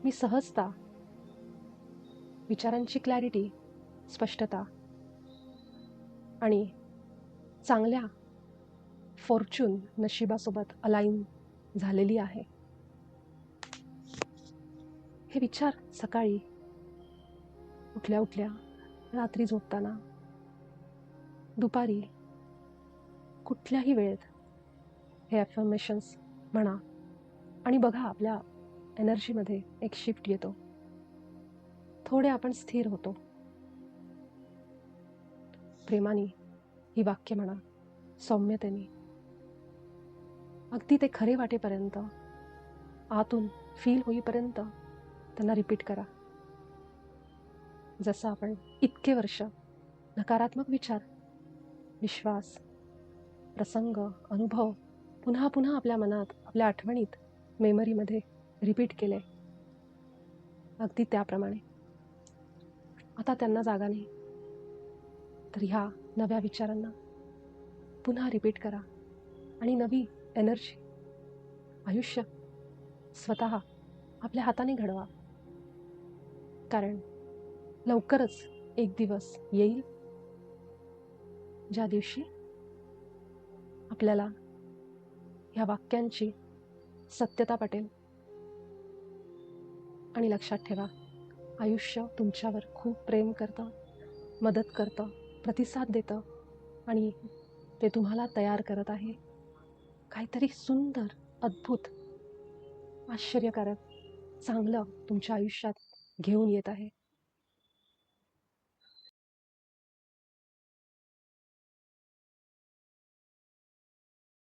मी सहजता, विचारांची क्लॅरिटी, स्पष्टता आणि चांगल्या फॉर्च्यून, नशिबासोबत अलाइन झालेली आहे. हे विचार सकाळी उठल्या उठल्या, रात्री झोपताना, दुपारी, कुठल्याही वेळेत हे ॲफर्मेशन्स म्हणा आणि बघा आपल्या एनर्जीमध्ये एक शिफ्ट येतो. थोडे आपण स्थिर होतो. प्रेमाने ही वाक्य म्हणा, सौम्यतेने, अगदी ते खरे वाटेपर्यंत, आतून फील होईपर्यंत त्यांना रिपीट करा. जसं आपण इतके वर्ष नकारात्मक विचार, विश्वास, प्रसंग, अनुभव पुन्हा पुन्हा आपल्या मनात, आपल्या आठवणीत, मेमरीमध्ये रिपीट केले, अगदी त्याप्रमाणे आता त्यांना जागा नाही, तर ह्या नव्या विचारांना पुन्हा रिपीट करा आणि नवी एनर्जी, आयुष्य स्वतः आपल्या हाताने घडवा. कारण लवकरच एक दिवस येईल ज्या दिवशी आपल्याला ह्या वाक्यांची सत्यता पटेल. आणि लक्षात ठेवा, आयुष्य तुमच्यावर खूप प्रेम करतं, मदत करतं, प्रतिसाद देतं आणि ते तुम्हाला तयार करत आहे काहीतरी सुंदर, अद्भुत, आश्चर्यकारक, चांगलं तुमच्या आयुष्यात घेऊन येत आहे.